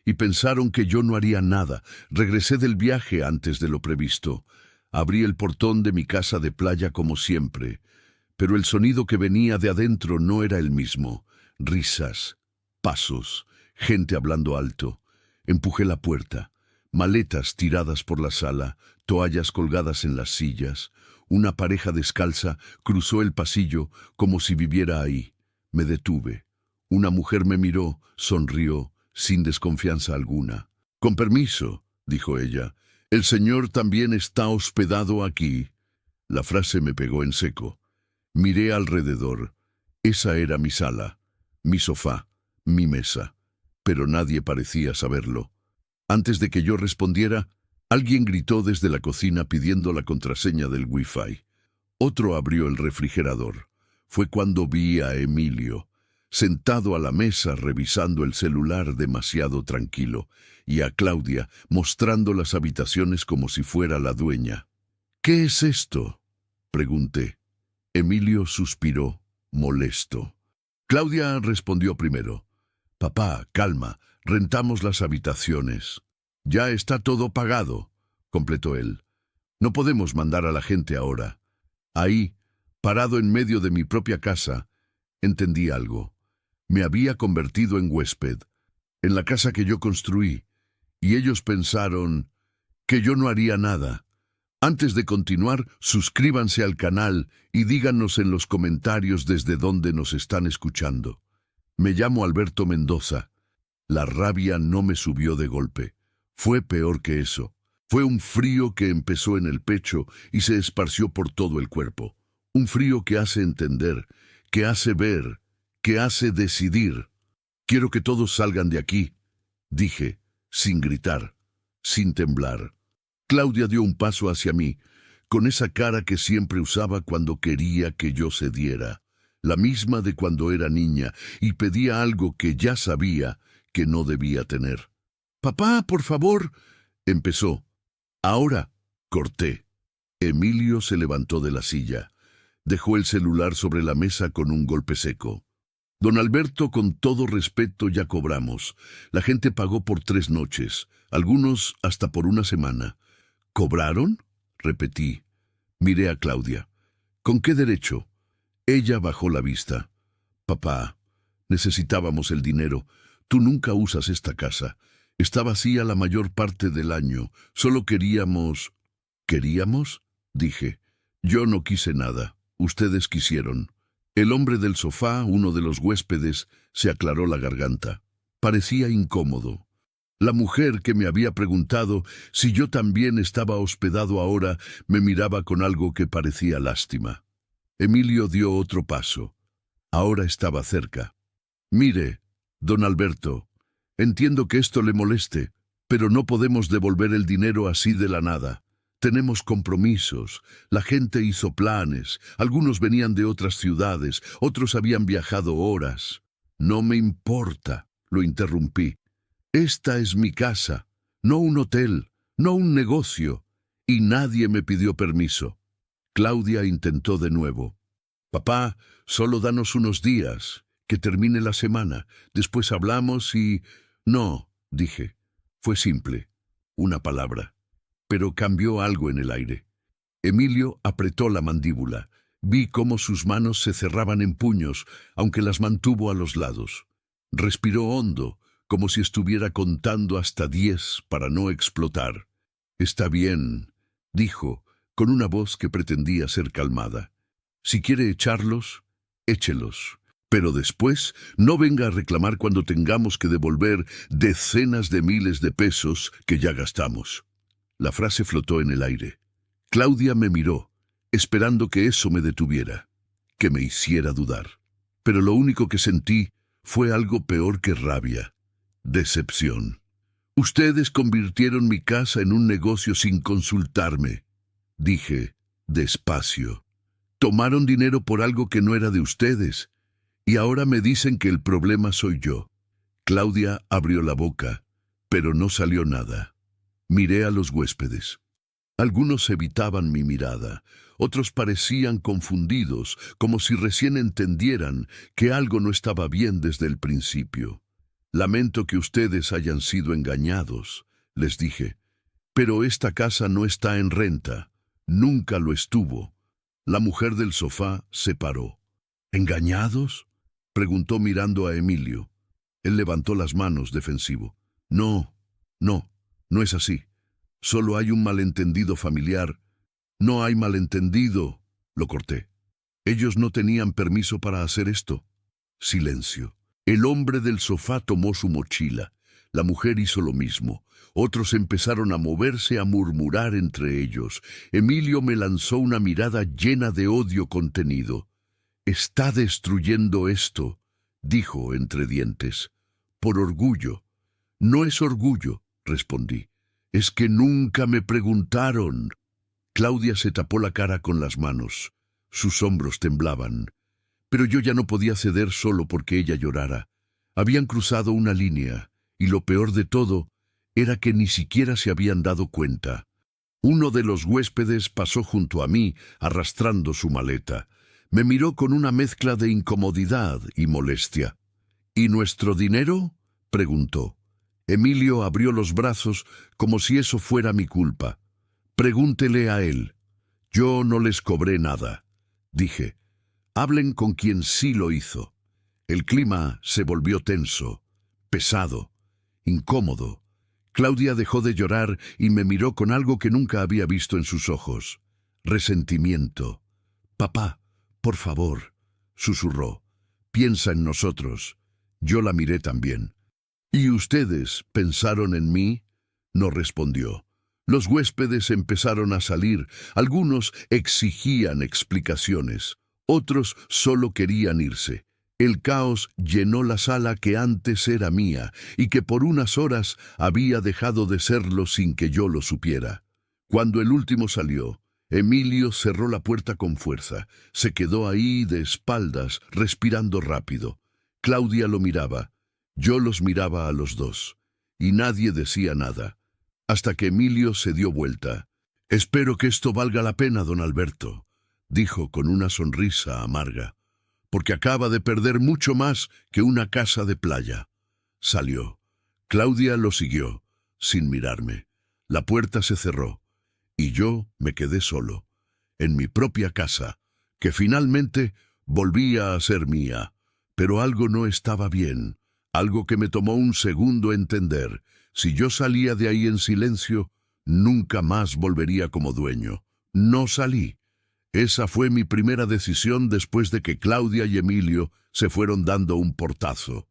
y pensaron que yo no haría nada. Regresé del viaje antes de lo previsto. Abrí el portón de mi casa de playa como siempre, pero el sonido que venía de adentro no era el mismo. Risas, pasos, gente hablando alto. Empujé la puerta. Maletas tiradas por la sala, toallas colgadas en las sillas. Una pareja descalza cruzó el pasillo como si viviera ahí. Me detuve. Una mujer me miró, sonrió, sin desconfianza alguna. «Con permiso», dijo ella, «el señor también está hospedado aquí». La frase me pegó en seco. Miré alrededor. Esa era mi sala, mi sofá, mi mesa. Pero nadie parecía saberlo. Antes de que yo respondiera, alguien gritó desde la cocina pidiendo la contraseña del Wi-Fi. Otro abrió el refrigerador. Fue cuando vi a Emilio, sentado a la mesa revisando el celular demasiado tranquilo, y a Claudia mostrando las habitaciones como si fuera la dueña. «¿Qué es esto?», pregunté. Emilio suspiró, molesto. Claudia respondió primero. «Papá, calma, rentamos las habitaciones». «Ya está todo pagado», completó él. «No podemos mandar a la gente ahora». Ahí, parado en medio de mi propia casa, entendí algo. Me había convertido en huésped, en la casa que yo construí, y ellos pensaron que yo no haría nada. Antes de continuar, suscríbanse al canal y díganos en los comentarios desde dónde nos están escuchando. Me llamo Alberto Mendoza. La rabia no me subió de golpe. Fue peor que eso. Fue un frío que empezó en el pecho y se esparció por todo el cuerpo. Un frío que hace entender, que hace ver, que hace decidir. «Quiero que todos salgan de aquí», dije, sin gritar, sin temblar. Claudia dio un paso hacia mí, con esa cara que siempre usaba cuando quería que yo cediera, la misma de cuando era niña, y pedía algo que ya sabía que no debía tener. «Papá, por favor», empezó. «Ahora», corté. Emilio se levantó de la silla. Dejó el celular sobre la mesa con un golpe seco. «Don Alberto, con todo respeto, ya cobramos. La gente pagó por 3 noches, algunos hasta por 1 semana». «¿Cobraron?», repetí. Miré a Claudia. «¿Con qué derecho?». Ella bajó la vista. «Papá, necesitábamos el dinero. Tú nunca usas esta casa. Está vacía la mayor parte del año. Solo queríamos...». «¿Queríamos?», dije. «Yo no quise nada. Ustedes quisieron». El hombre del sofá, uno de los huéspedes, se aclaró la garganta. Parecía incómodo. La mujer que me había preguntado si yo también estaba hospedado ahora me miraba con algo que parecía lástima. Emilio dio otro paso. Ahora estaba cerca. «Mire, don Alberto, entiendo que esto le moleste, pero no podemos devolver el dinero así de la nada. Tenemos compromisos, la gente hizo planes, algunos venían de otras ciudades, otros habían viajado horas». «No me importa», lo interrumpí. «Esta es mi casa, no un hotel, no un negocio, y nadie me pidió permiso». Claudia intentó de nuevo. «Papá, solo danos unos días, que termine la semana, después hablamos y...». «No», dije. Fue simple, una palabra, pero cambió algo en el aire. Emilio apretó la mandíbula. Vi cómo sus manos se cerraban en puños, aunque las mantuvo a los lados. Respiró hondo, como si estuviera contando hasta 10 para no explotar. «Está bien», dijo, con una voz que pretendía ser calmada. «Si quiere echarlos, échelos. Pero después no venga a reclamar cuando tengamos que devolver decenas de miles de pesos que ya gastamos». La frase flotó en el aire. Claudia me miró, esperando que eso me detuviera, que me hiciera dudar. Pero lo único que sentí fue algo peor que rabia: decepción. «Ustedes convirtieron mi casa en un negocio sin consultarme», dije, despacio. «Tomaron dinero por algo que no era de ustedes, y ahora me dicen que el problema soy yo». Claudia abrió la boca, pero no salió nada. Miré a los huéspedes. Algunos evitaban mi mirada, otros parecían confundidos, como si recién entendieran que algo no estaba bien desde el principio. Lamento que ustedes hayan sido engañados, les dije. Pero esta casa no está en renta. Nunca lo estuvo. La mujer del sofá se paró. ¿Engañados?, preguntó mirando a Emilio. Él levantó las manos, defensivo. No, no es así. Solo hay un malentendido familiar. No hay malentendido, lo corté. Ellos no tenían permiso para hacer esto. Silencio. El hombre del sofá tomó su mochila. La mujer hizo lo mismo. Otros empezaron a moverse, a murmurar entre ellos. Emilio me lanzó una mirada llena de odio contenido. «Está destruyendo esto», dijo entre dientes. «Por orgullo». «No es orgullo», respondí. «Es que nunca me preguntaron». Claudia se tapó la cara con las manos. Sus hombros temblaban. Pero yo ya no podía ceder solo porque ella llorara. Habían cruzado una línea, y lo peor de todo era que ni siquiera se habían dado cuenta. Uno de los huéspedes pasó junto a mí, arrastrando su maleta. Me miró con una mezcla de incomodidad y molestia. «¿Y nuestro dinero?», preguntó. Emilio abrió los brazos como si eso fuera mi culpa. «Pregúntele a él. Yo no les cobré nada», dije. «Hablen con quien sí lo hizo». El clima se volvió tenso, pesado, incómodo. Claudia dejó de llorar y me miró con algo que nunca había visto en sus ojos. Resentimiento. «Papá, por favor», susurró. «Piensa en nosotros». Yo la miré también. «¿Y ustedes pensaron en mí?», no respondió. Los huéspedes empezaron a salir. Algunos exigían explicaciones. Otros solo querían irse. El caos llenó la sala que antes era mía y que por unas horas había dejado de serlo sin que yo lo supiera. Cuando el último salió, Emilio cerró la puerta con fuerza. Se quedó ahí de espaldas, respirando rápido. Claudia lo miraba. Yo los miraba a los dos. Y nadie decía nada. Hasta que Emilio se dio vuelta. «Espero que esto valga la pena, don Alberto», dijo con una sonrisa amarga, «porque acaba de perder mucho más que una casa de playa». Salió. Claudia lo siguió, sin mirarme. La puerta se cerró, y yo me quedé solo, en mi propia casa, que finalmente volvía a ser mía. Pero algo no estaba bien, algo que me tomó un segundo entender. Si yo salía de ahí en silencio, nunca más volvería como dueño. No salí. Esa fue mi primera decisión después de que Claudia y Emilio se fueron dando un portazo.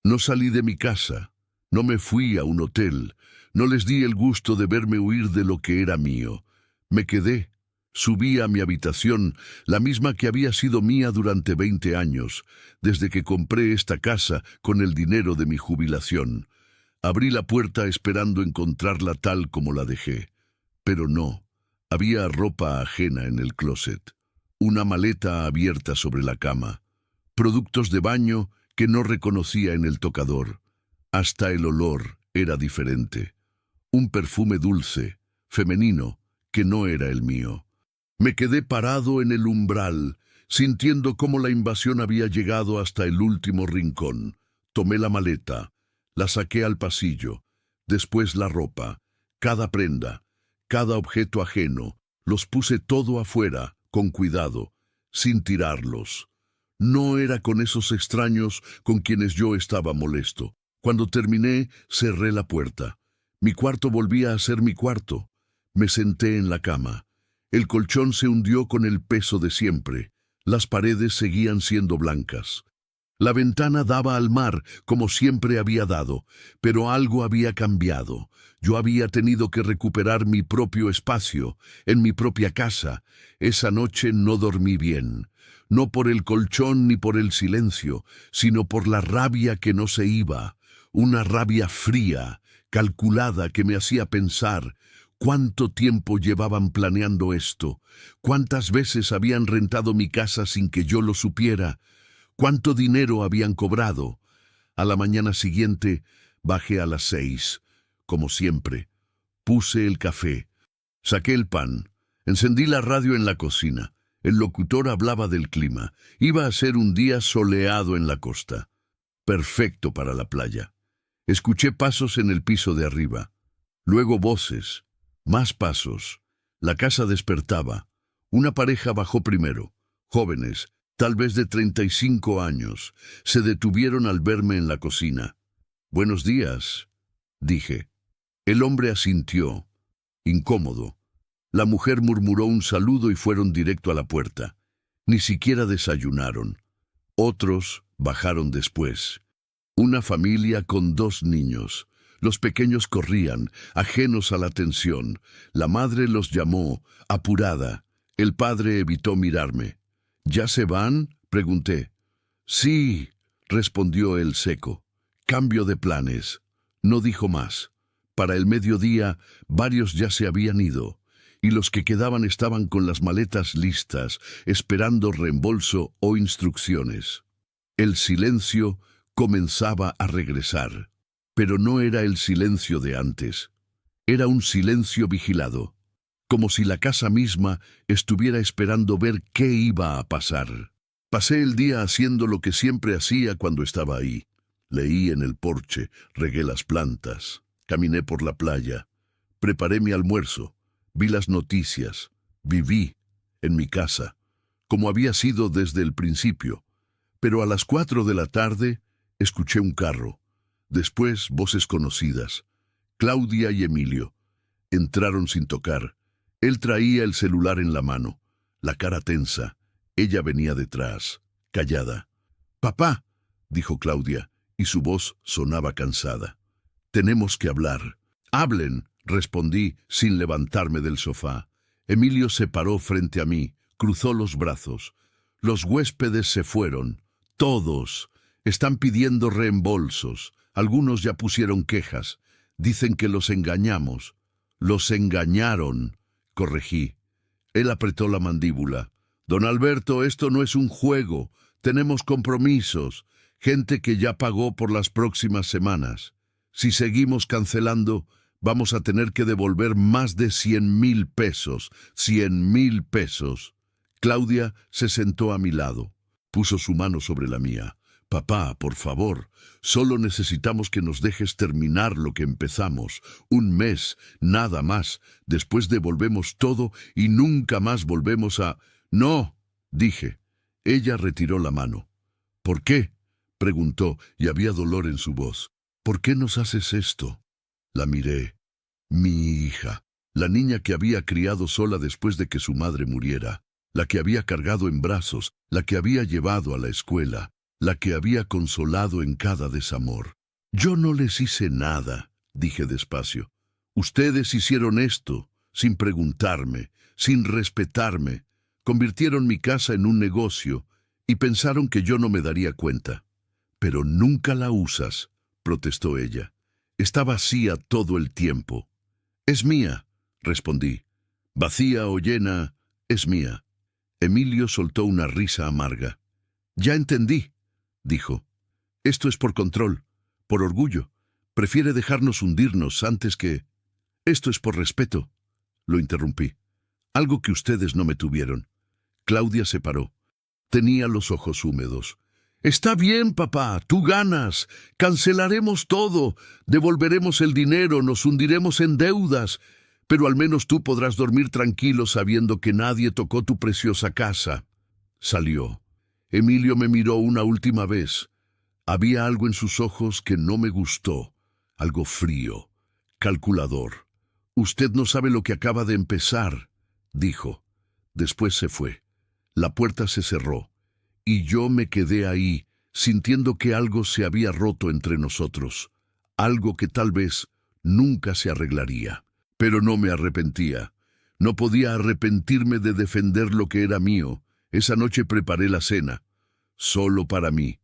No salí de mi casa, no me fui a un hotel, no les di el gusto de verme huir de lo que era mío. Me quedé, subí a mi habitación, la misma que había sido mía durante 20 años, desde que compré esta casa con el dinero de mi jubilación. Abrí la puerta esperando encontrarla tal como la dejé, pero no. Había ropa ajena en el closet, una maleta abierta sobre la cama, productos de baño que no reconocía en el tocador. Hasta el olor era diferente. Un perfume dulce, femenino, que no era el mío. Me quedé parado en el umbral, sintiendo cómo la invasión había llegado hasta el último rincón. Tomé la maleta, la saqué al pasillo, después la ropa, cada prenda, cada objeto ajeno, los puse todo afuera, con cuidado, sin tirarlos. No era con esos extraños con quienes yo estaba molesto. Cuando terminé, cerré la puerta. Mi cuarto volvía a ser mi cuarto. Me senté en la cama. El colchón se hundió con el peso de siempre. Las paredes seguían siendo blancas. La ventana daba al mar, como siempre había dado, pero algo había cambiado. Yo había tenido que recuperar mi propio espacio, en mi propia casa. Esa noche no dormí bien, no por el colchón ni por el silencio, sino por la rabia que no se iba, una rabia fría, calculada, que me hacía pensar: ¿cuánto tiempo llevaban planeando esto? ¿Cuántas veces habían rentado mi casa sin que yo lo supiera? ¿Cuánto dinero habían cobrado? A la mañana siguiente bajé a las 6, como siempre. Puse el café, saqué el pan, encendí la radio en la cocina. El locutor hablaba del clima. Iba a ser un día soleado en la costa. Perfecto para la playa. Escuché pasos en el piso de arriba. Luego voces. Más pasos. La casa despertaba. Una pareja bajó primero. Jóvenes, tal vez de 35 años, se detuvieron al verme en la cocina. «Buenos días», dije. El hombre asintió, incómodo. La mujer murmuró un saludo y fueron directo a la puerta. Ni siquiera desayunaron. Otros bajaron después. Una familia con 2 niños. Los pequeños corrían, ajenos a la atención. La madre los llamó, apurada. El padre evitó mirarme. «¿Ya se van?», pregunté. «Sí», respondió él seco. «Cambio de planes». No dijo más. Para el mediodía, varios ya se habían ido, y los que quedaban estaban con las maletas listas, esperando reembolso o instrucciones. El silencio comenzaba a regresar, pero no era el silencio de antes. Era un silencio vigilado, como si la casa misma estuviera esperando ver qué iba a pasar. Pasé el día haciendo lo que siempre hacía cuando estaba ahí. Leí en el porche, regué las plantas, caminé por la playa, preparé mi almuerzo, vi las noticias, viví en mi casa, como había sido desde el principio. Pero a las 4 de la tarde escuché un carro, después voces conocidas. Claudia y Emilio entraron sin tocar. Él traía el celular en la mano, la cara tensa. Ella venía detrás, callada. «Papá», dijo Claudia, y su voz sonaba cansada. «Tenemos que hablar». «Hablen», respondí sin levantarme del sofá. Emilio se paró frente a mí, cruzó los brazos. «Los huéspedes se fueron, todos. Están pidiendo reembolsos. Algunos ya pusieron quejas. Dicen que los engañamos». «Los engañaron», corregí. Él apretó la mandíbula. «Don Alberto, esto no es un juego. Tenemos compromisos. Gente que ya pagó por las próximas semanas. Si seguimos cancelando, vamos a tener que devolver más de 100,000 pesos. 100,000 pesos. Claudia se sentó a mi lado. Puso su mano sobre la mía. «Papá, por favor, solo necesitamos que nos dejes terminar lo que empezamos. 1 mes, nada más. Después devolvemos todo y nunca más volvemos a...» «No», dije. Ella retiró la mano. «¿Por qué?», preguntó, y había dolor en su voz. «¿Por qué nos haces esto?». La miré. Mi hija, la niña que había criado sola después de que su madre muriera, la que había cargado en brazos, la que había llevado a la escuela, la que había consolado en cada desamor. «Yo no les hice nada», dije despacio. «Ustedes hicieron esto, sin preguntarme, sin respetarme. Convirtieron mi casa en un negocio y pensaron que yo no me daría cuenta». «Pero nunca la usas», protestó ella. «Está vacía todo el tiempo». «Es mía», respondí. «Vacía o llena, es mía». Emilio soltó una risa amarga. «Ya entendí», dijo. «Esto es por control, por orgullo. Prefiere dejarnos hundirnos antes que...». «Esto es por respeto», lo interrumpí. «Algo que ustedes no me tuvieron». Claudia se paró. Tenía los ojos húmedos. «Está bien, papá, tú ganas. Cancelaremos todo. Devolveremos el dinero, nos hundiremos en deudas. Pero al menos tú podrás dormir tranquilo sabiendo que nadie tocó tu preciosa casa». Salió. Emilio me miró una última vez. Había algo en sus ojos que no me gustó. Algo frío, calculador. «Usted no sabe lo que acaba de empezar», dijo. Después se fue. La puerta se cerró, y yo me quedé ahí, sintiendo que algo se había roto entre nosotros, algo que tal vez nunca se arreglaría. Pero no me arrepentía. No podía arrepentirme de defender lo que era mío. Esa noche preparé la cena, solo para mí.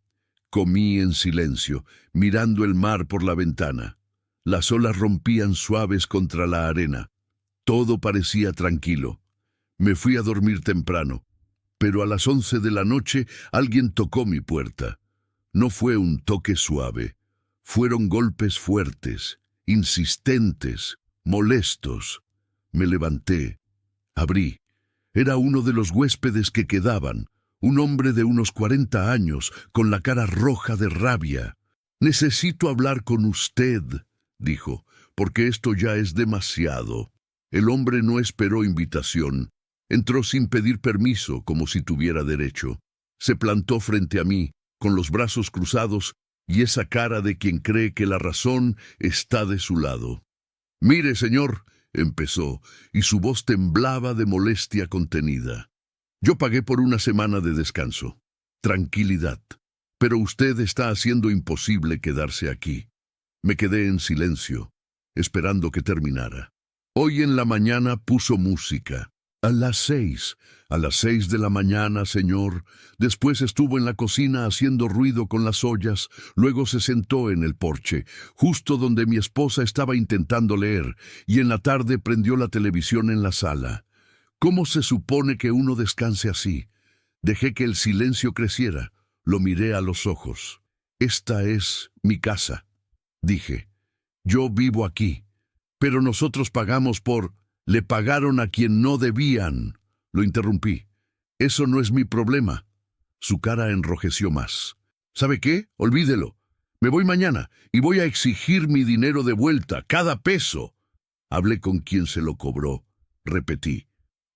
Comí en silencio, mirando el mar por la ventana. Las olas rompían suaves contra la arena. Todo parecía tranquilo. Me fui a dormir temprano, pero a las 11 de la noche alguien tocó mi puerta. No fue un toque suave. Fueron golpes fuertes, insistentes, molestos. Me levanté. Abrí. Era uno de los huéspedes que quedaban, un hombre de unos 40 años, con la cara roja de rabia. Necesito hablar con usted, dijo, porque esto ya es demasiado. El hombre no esperó invitación. Entró sin pedir permiso, como si tuviera derecho. Se plantó frente a mí, con los brazos cruzados y esa cara de quien cree que la razón está de su lado. «Mire, señor», empezó, y su voz temblaba de molestia contenida. «Yo pagué por una semana de descanso. Tranquilidad. Pero usted está haciendo imposible quedarse aquí». Me quedé en silencio, esperando que terminara. Hoy en la mañana puso música. A las 6. A las 6 de la mañana, señor. Después estuvo en la cocina haciendo ruido con las ollas. Luego se sentó en el porche, justo donde mi esposa estaba intentando leer, y en la tarde prendió la televisión en la sala. ¿Cómo se supone que uno descanse así? Dejé que el silencio creciera. Lo miré a los ojos. «Esta es mi casa», dije. «Yo vivo aquí. Pero nosotros pagamos por...» «Le pagaron a quien no debían», lo interrumpí. «Eso no es mi problema». Su cara enrojeció más. «¿Sabe qué? Olvídelo. Me voy mañana y voy a exigir mi dinero de vuelta, cada peso». Hablé con quien se lo cobró. Repetí.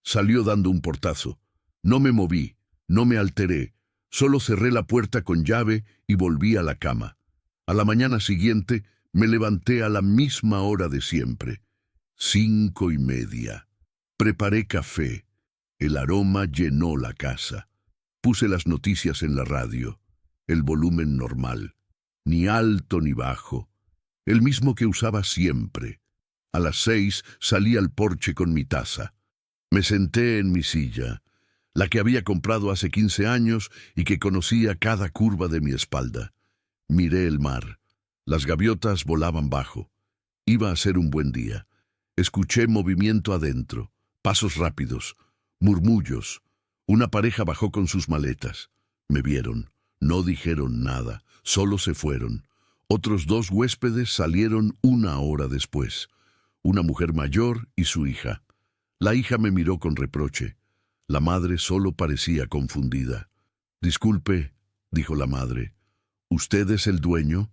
Salió dando un portazo. No me moví, no me alteré. Solo cerré la puerta con llave y volví a la cama. A la mañana siguiente me levanté a la misma hora de siempre. 5:30. Preparé café. El aroma llenó la casa. Puse las noticias en la radio. El volumen normal. Ni alto ni bajo. El mismo que usaba siempre. A las 6 salí al porche con mi taza. Me senté en mi silla, la que había comprado hace 15 años y que conocía cada curva de mi espalda. Miré el mar. Las gaviotas volaban bajo. Iba a ser un buen día. Escuché movimiento adentro, pasos rápidos, murmullos. Una pareja bajó con sus maletas. Me vieron, no dijeron nada, solo se fueron. Otros 2 huéspedes salieron 1 hora después. Una mujer mayor y su hija. La hija me miró con reproche. La madre solo parecía confundida. «Disculpe», dijo la madre. «¿Usted es el dueño?»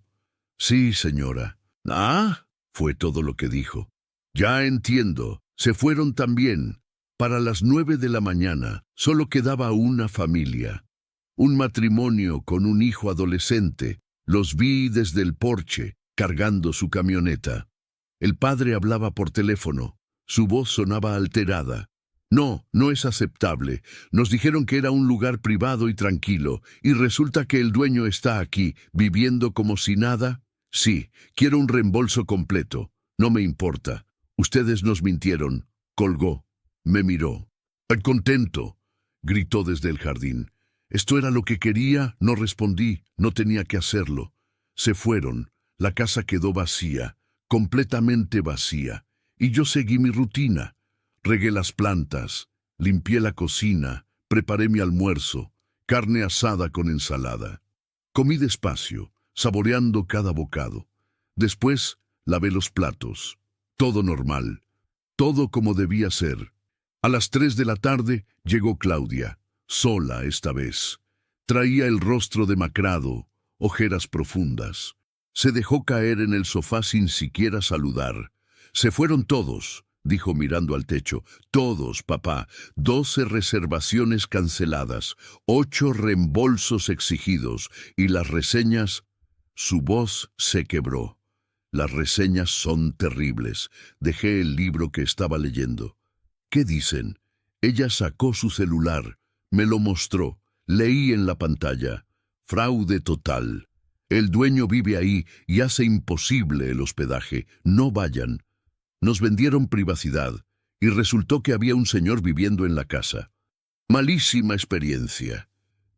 «Sí, señora». «Ah», fue todo lo que dijo. «Ya entiendo. Se fueron también». Para las 9 de la mañana solo quedaba una familia. Un matrimonio con un hijo adolescente. Los vi desde el porche, cargando su camioneta. El padre hablaba por teléfono. Su voz sonaba alterada. «No, no es aceptable. Nos dijeron que era un lugar privado y tranquilo, y resulta que el dueño está aquí, viviendo como si nada. Sí, quiero un reembolso completo. No me importa. Ustedes nos mintieron». Colgó. Me miró. «Contento», gritó desde el jardín. «Esto era lo que quería», no respondí, no tenía que hacerlo. Se fueron. La casa quedó vacía, completamente vacía, y yo seguí mi rutina. Regué las plantas, limpié la cocina, preparé mi almuerzo, carne asada con ensalada. Comí despacio, saboreando cada bocado. Después lavé los platos. Todo normal. Todo como debía ser. A las 3 de la tarde llegó Claudia, sola esta vez. Traía el rostro demacrado, ojeras profundas. Se dejó caer en el sofá sin siquiera saludar. «Se fueron todos», dijo mirando al techo. «Todos, papá. 12 reservaciones canceladas, 8 reembolsos exigidos, y las reseñas...» Su voz se quebró. «Las reseñas son terribles». Dejé el libro que estaba leyendo. «¿Qué dicen?» Ella sacó su celular. Me lo mostró. Leí en la pantalla. «Fraude total. El dueño vive ahí y hace imposible el hospedaje. No vayan». Nos vendieron privacidad y resultó que había un señor viviendo en la casa. Malísima experiencia.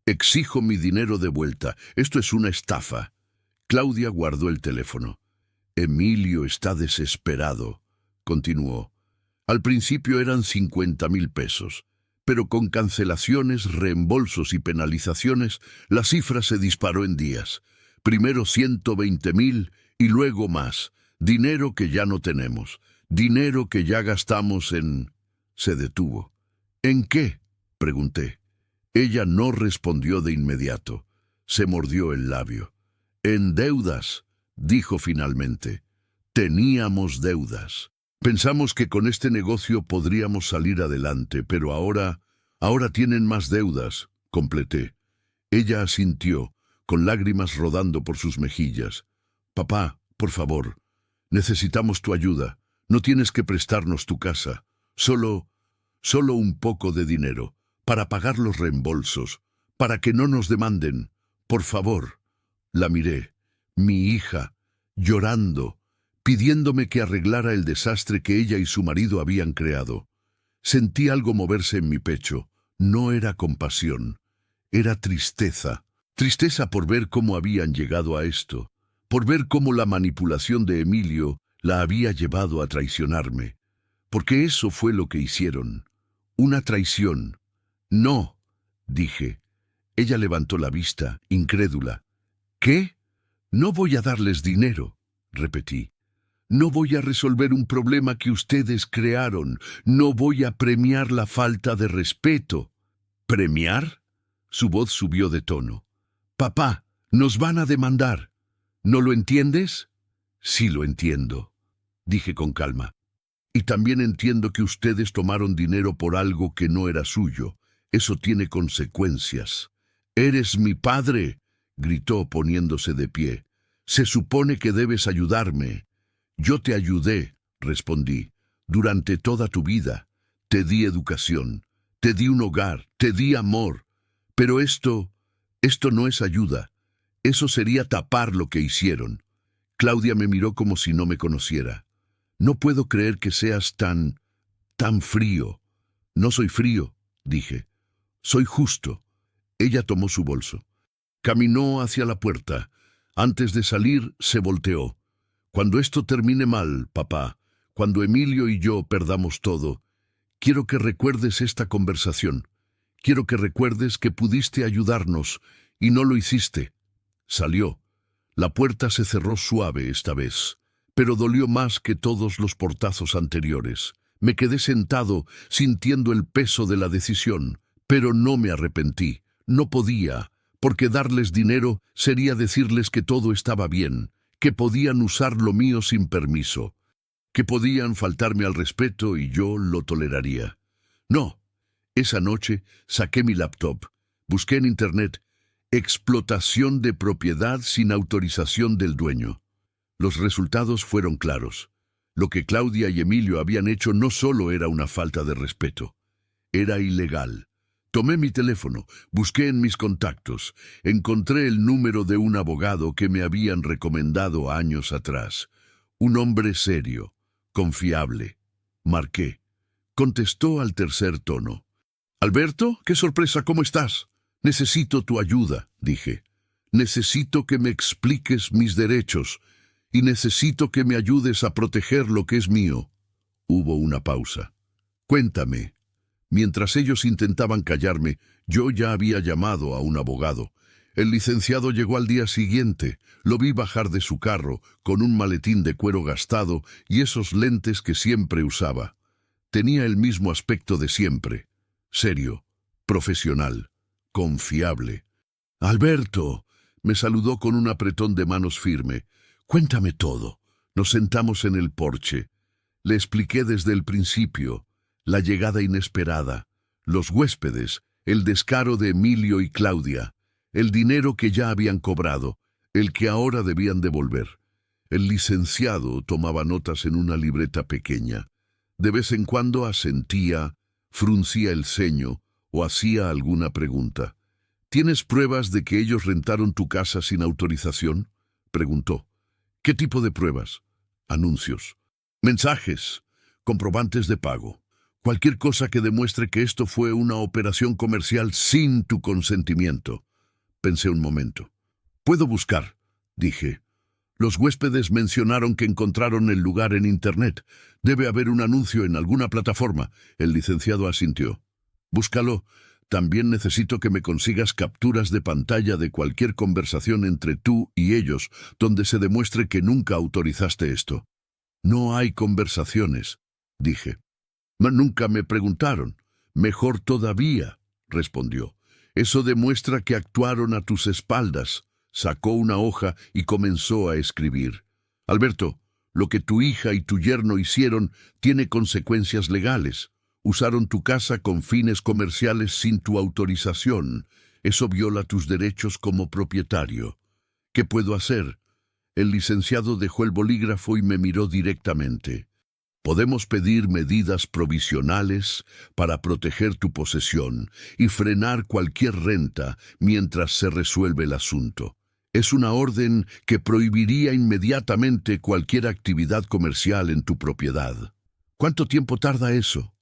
Exijo mi dinero de vuelta. Esto es una estafa. Claudia guardó el teléfono. «Emilio está desesperado», continuó. «Al principio eran 50,000 pesos, pero con cancelaciones, reembolsos y penalizaciones, la cifra se disparó en días. Primero 120,000 y luego más. Dinero que ya no tenemos. Dinero que ya gastamos en...» Se detuvo. «¿En qué?», pregunté. Ella no respondió de inmediato. Se mordió el labio. En deudas, dijo finalmente. Teníamos deudas. Pensamos que con este negocio podríamos salir adelante, pero ahora tienen más deudas, completé. Ella asintió, con lágrimas rodando por sus mejillas. Papá, por favor, necesitamos tu ayuda. No tienes que prestarnos tu casa. Solo un poco de dinero, para pagar los reembolsos, para que no nos demanden. Por favor. La miré, mi hija, llorando, pidiéndome que arreglara el desastre que ella y su marido habían creado. Sentí algo moverse en mi pecho. No era compasión, era tristeza. Tristeza por ver cómo habían llegado a esto, por ver cómo la manipulación de Emilio la había llevado a traicionarme. Porque eso fue lo que hicieron. Una traición. No, dije. Ella levantó la vista, incrédula. ¿Qué? No voy a darles dinero, repetí. No voy a resolver un problema que ustedes crearon. No voy a premiar la falta de respeto. ¿Premiar? Su voz subió de tono. Papá, nos van a demandar. ¿No lo entiendes? Sí lo entiendo, dije con calma. Y también entiendo que ustedes tomaron dinero por algo que no era suyo. Eso tiene consecuencias. «¡Eres mi padre!», gritó poniéndose de pie. «Se supone que debes ayudarme». «Yo te ayudé», respondí, «durante toda tu vida. Te di educación, te di un hogar, te di amor. Pero esto no es ayuda. Eso sería tapar lo que hicieron». Claudia me miró como si no me conociera. «No puedo creer que seas tan frío». «No soy frío», dije. «Soy justo». Ella tomó su bolso. Caminó hacia la puerta. Antes de salir, se volteó. «Cuando esto termine mal, papá, cuando Emilio y yo perdamos todo, quiero que recuerdes esta conversación. Quiero que recuerdes que pudiste ayudarnos y no lo hiciste». Salió. La puerta se cerró suave esta vez, pero dolió más que todos los portazos anteriores. Me quedé sentado, sintiendo el peso de la decisión, pero no me arrepentí. No podía, porque darles dinero sería decirles que todo estaba bien, que podían usar lo mío sin permiso, que podían faltarme al respeto y yo lo toleraría. No, esa noche saqué mi laptop, busqué en internet explotación de propiedad sin autorización del dueño. Los resultados fueron claros. Lo que Claudia y Emilio habían hecho no solo era una falta de respeto, era ilegal. Tomé mi teléfono, busqué en mis contactos, encontré el número de un abogado que me habían recomendado años atrás. Un hombre serio, confiable. Marqué. Contestó al tercer tono. «Alberto, qué sorpresa, ¿cómo estás? Necesito tu ayuda», dije. «Necesito que me expliques mis derechos y necesito que me ayudes a proteger lo que es mío». Hubo una pausa. «Cuéntame». Mientras ellos intentaban callarme, yo ya había llamado a un abogado. El licenciado llegó al día siguiente. Lo vi bajar de su carro, con un maletín de cuero gastado y esos lentes que siempre usaba. Tenía el mismo aspecto de siempre. Serio, profesional, confiable. «Alberto», me saludó con un apretón de manos firme. «Cuéntame todo». Nos sentamos en el porche. Le expliqué desde el principio. La llegada inesperada, los huéspedes, el descaro de Emilio y Claudia, el dinero que ya habían cobrado, el que ahora debían devolver. El licenciado tomaba notas en una libreta pequeña. De vez en cuando asentía, fruncía el ceño o hacía alguna pregunta. «¿Tienes pruebas de que ellos rentaron tu casa sin autorización?», preguntó. «¿Qué tipo de pruebas?». «Anuncios, mensajes, comprobantes de pago. Cualquier cosa que demuestre que esto fue una operación comercial sin tu consentimiento». Pensé un momento. «Puedo buscar», dije. «Los huéspedes mencionaron que encontraron el lugar en Internet. Debe haber un anuncio en alguna plataforma». El licenciado asintió. «Búscalo. También necesito que me consigas capturas de pantalla de cualquier conversación entre tú y ellos, donde se demuestre que nunca autorizaste esto». «No hay conversaciones», dije. «Nunca me preguntaron». «Mejor todavía», respondió. «Eso demuestra que actuaron a tus espaldas. Sacó una hoja y comenzó a escribir. Alberto, lo que tu hija y tu yerno hicieron tiene consecuencias legales. Usaron tu casa con fines comerciales sin tu autorización. Eso viola tus derechos como propietario. ¿Qué puedo hacer? El licenciado dejó el bolígrafo y me miró directamente. Podemos pedir medidas provisionales para proteger tu posesión y frenar cualquier renta mientras se resuelve el asunto. Es una orden que prohibiría inmediatamente cualquier actividad comercial en tu propiedad. ¿Cuánto tiempo tarda eso?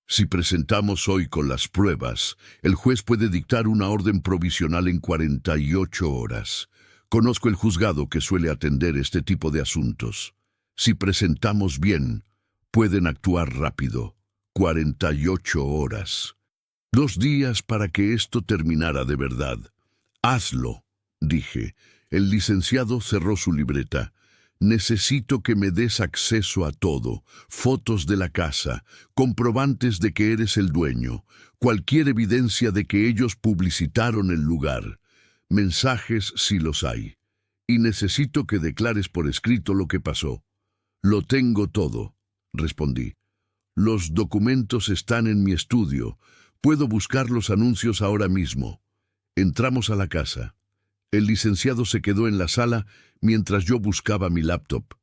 Si presentamos hoy con las pruebas, el juez puede dictar una orden provisional en 48 horas. Conozco el juzgado que suele atender este tipo de asuntos. Si presentamos bien, pueden actuar rápido. 48 horas. 2 días para que esto terminara de verdad. Hazlo, dije. El licenciado cerró su libreta. Necesito que me des acceso a todo, fotos de la casa, comprobantes de que eres el dueño, cualquier evidencia de que ellos publicitaron el lugar, mensajes si los hay. Y necesito que declares por escrito lo que pasó. Lo tengo todo, respondí. Los documentos están en mi estudio. Puedo buscar los anuncios ahora mismo. Entramos a la casa. El licenciado se quedó en la sala mientras yo buscaba mi laptop.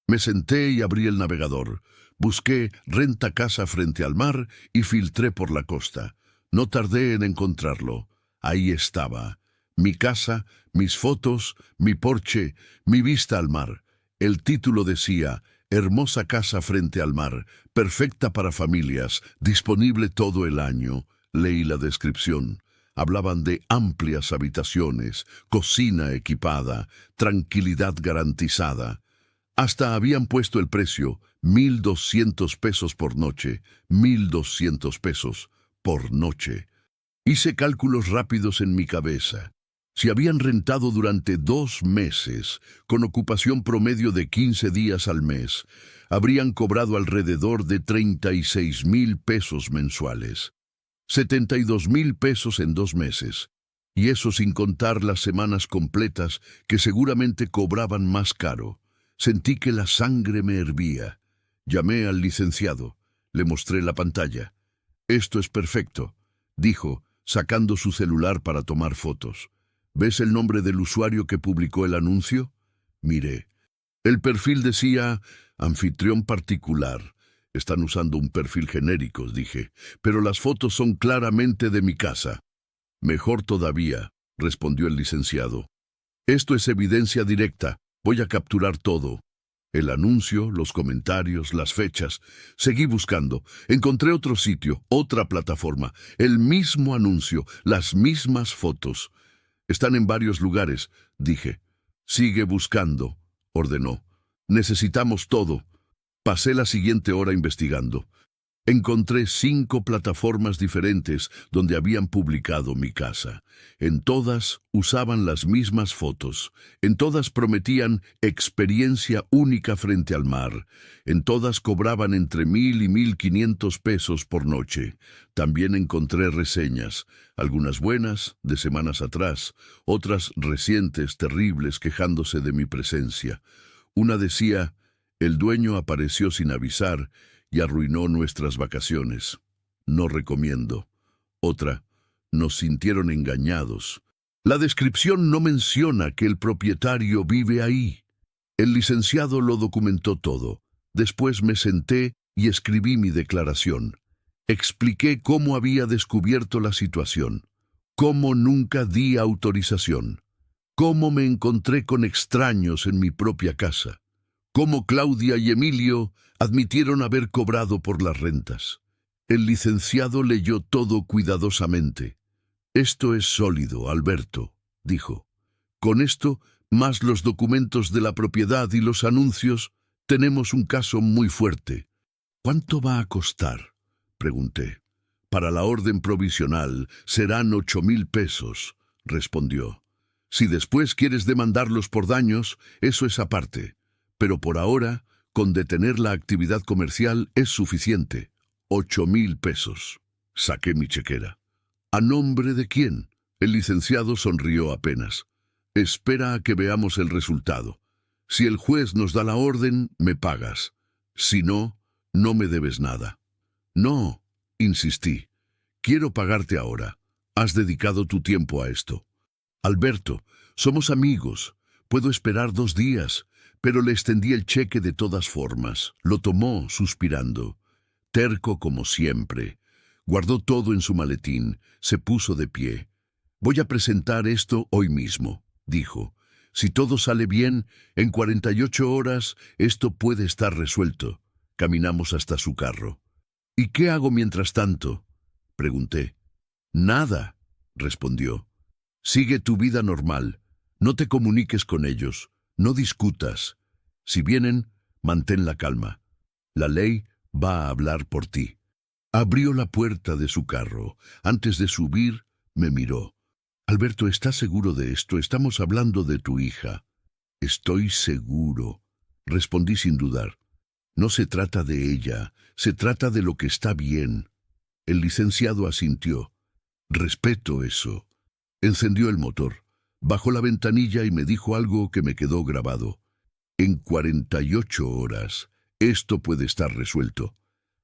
Me senté y abrí el navegador. Busqué renta casa frente al mar y filtré por la costa. No tardé en encontrarlo. Ahí estaba. Mi casa, mis fotos, mi porche, mi vista al mar. El título decía: hermosa casa frente al mar, perfecta para familias, disponible todo el año. Leí la descripción. Hablaban de amplias habitaciones, cocina equipada, tranquilidad garantizada. Hasta habían puesto el precio, 1,200 pesos por noche, 1,200 pesos por noche. Hice cálculos rápidos en mi cabeza. Si habían rentado durante 2 meses, con ocupación promedio de 15 días al mes, habrían cobrado alrededor de 36,000 pesos mensuales. 72,000 pesos en 2 meses, y eso sin contar las semanas completas que seguramente cobraban más caro. Sentí que la sangre me hervía. Llamé al licenciado, le mostré la pantalla. Esto es perfecto, dijo, sacando su celular para tomar fotos. ¿Ves el nombre del usuario que publicó el anuncio? Miré. El perfil decía anfitrión particular. Están usando un perfil genérico, dije, pero las fotos son claramente de mi casa. Mejor todavía, respondió el licenciado. Esto es evidencia directa. Voy a capturar todo. El anuncio, los comentarios, las fechas. Seguí buscando. Encontré otro sitio, otra plataforma. El mismo anuncio, las mismas fotos. Están en varios lugares, dije. Sigue buscando, ordenó. Necesitamos todo. Pasé la siguiente hora investigando. Encontré 5 plataformas diferentes donde habían publicado mi casa. En todas usaban las mismas fotos. En todas prometían experiencia única frente al mar. En todas cobraban entre 1,000 y 1,500 pesos por noche. También encontré reseñas, algunas buenas, de semanas atrás, otras recientes, terribles, quejándose de mi presencia. Una decía: el dueño apareció sin avisar y arruinó nuestras vacaciones. No recomiendo. Otra: nos sintieron engañados. La descripción no menciona que el propietario vive ahí. El licenciado lo documentó todo. Después me senté y escribí mi declaración. Expliqué cómo había descubierto la situación, cómo nunca di autorización, cómo me encontré con extraños en mi propia casa, cómo Claudia y Emilio admitieron haber cobrado por las rentas. El licenciado leyó todo cuidadosamente. Esto es sólido, Alberto, dijo. Con esto, más los documentos de la propiedad y los anuncios, tenemos un caso muy fuerte. ¿Cuánto va a costar?, pregunté. Para la orden provisional serán 8,000 pesos, respondió. Si después quieres demandarlos por daños, eso es aparte. Pero por ahora, con detener la actividad comercial es suficiente. 8,000 pesos. Saqué mi chequera. ¿A nombre de quién? El licenciado sonrió apenas. Espera a que veamos el resultado. Si el juez nos da la orden, me pagas. Si no, no me debes nada. No, insistí. Quiero pagarte ahora. Has dedicado tu tiempo a esto. Alberto, somos amigos. Puedo esperar 2 días, pero le extendí el cheque de todas formas. Lo tomó, suspirando. Terco como siempre. Guardó todo en su maletín, se puso de pie. Voy a presentar esto hoy mismo, dijo. Si todo sale bien, en 48 horas esto puede estar resuelto. Caminamos hasta su carro. ¿Y qué hago mientras tanto?, pregunté. Nada, respondió. Sigue tu vida normal. No te comuniques con ellos. No discutas. Si vienen, mantén la calma. La ley va a hablar por ti. Abrió la puerta de su carro. Antes de subir, me miró. Alberto, ¿estás seguro de esto? Estamos hablando de tu hija. Estoy seguro, respondí sin dudar. No se trata de ella, se trata de lo que está bien. El licenciado asintió. Respeto eso. Encendió el motor, bajó la ventanilla y me dijo algo que me quedó grabado. En 48 horas, esto puede estar resuelto.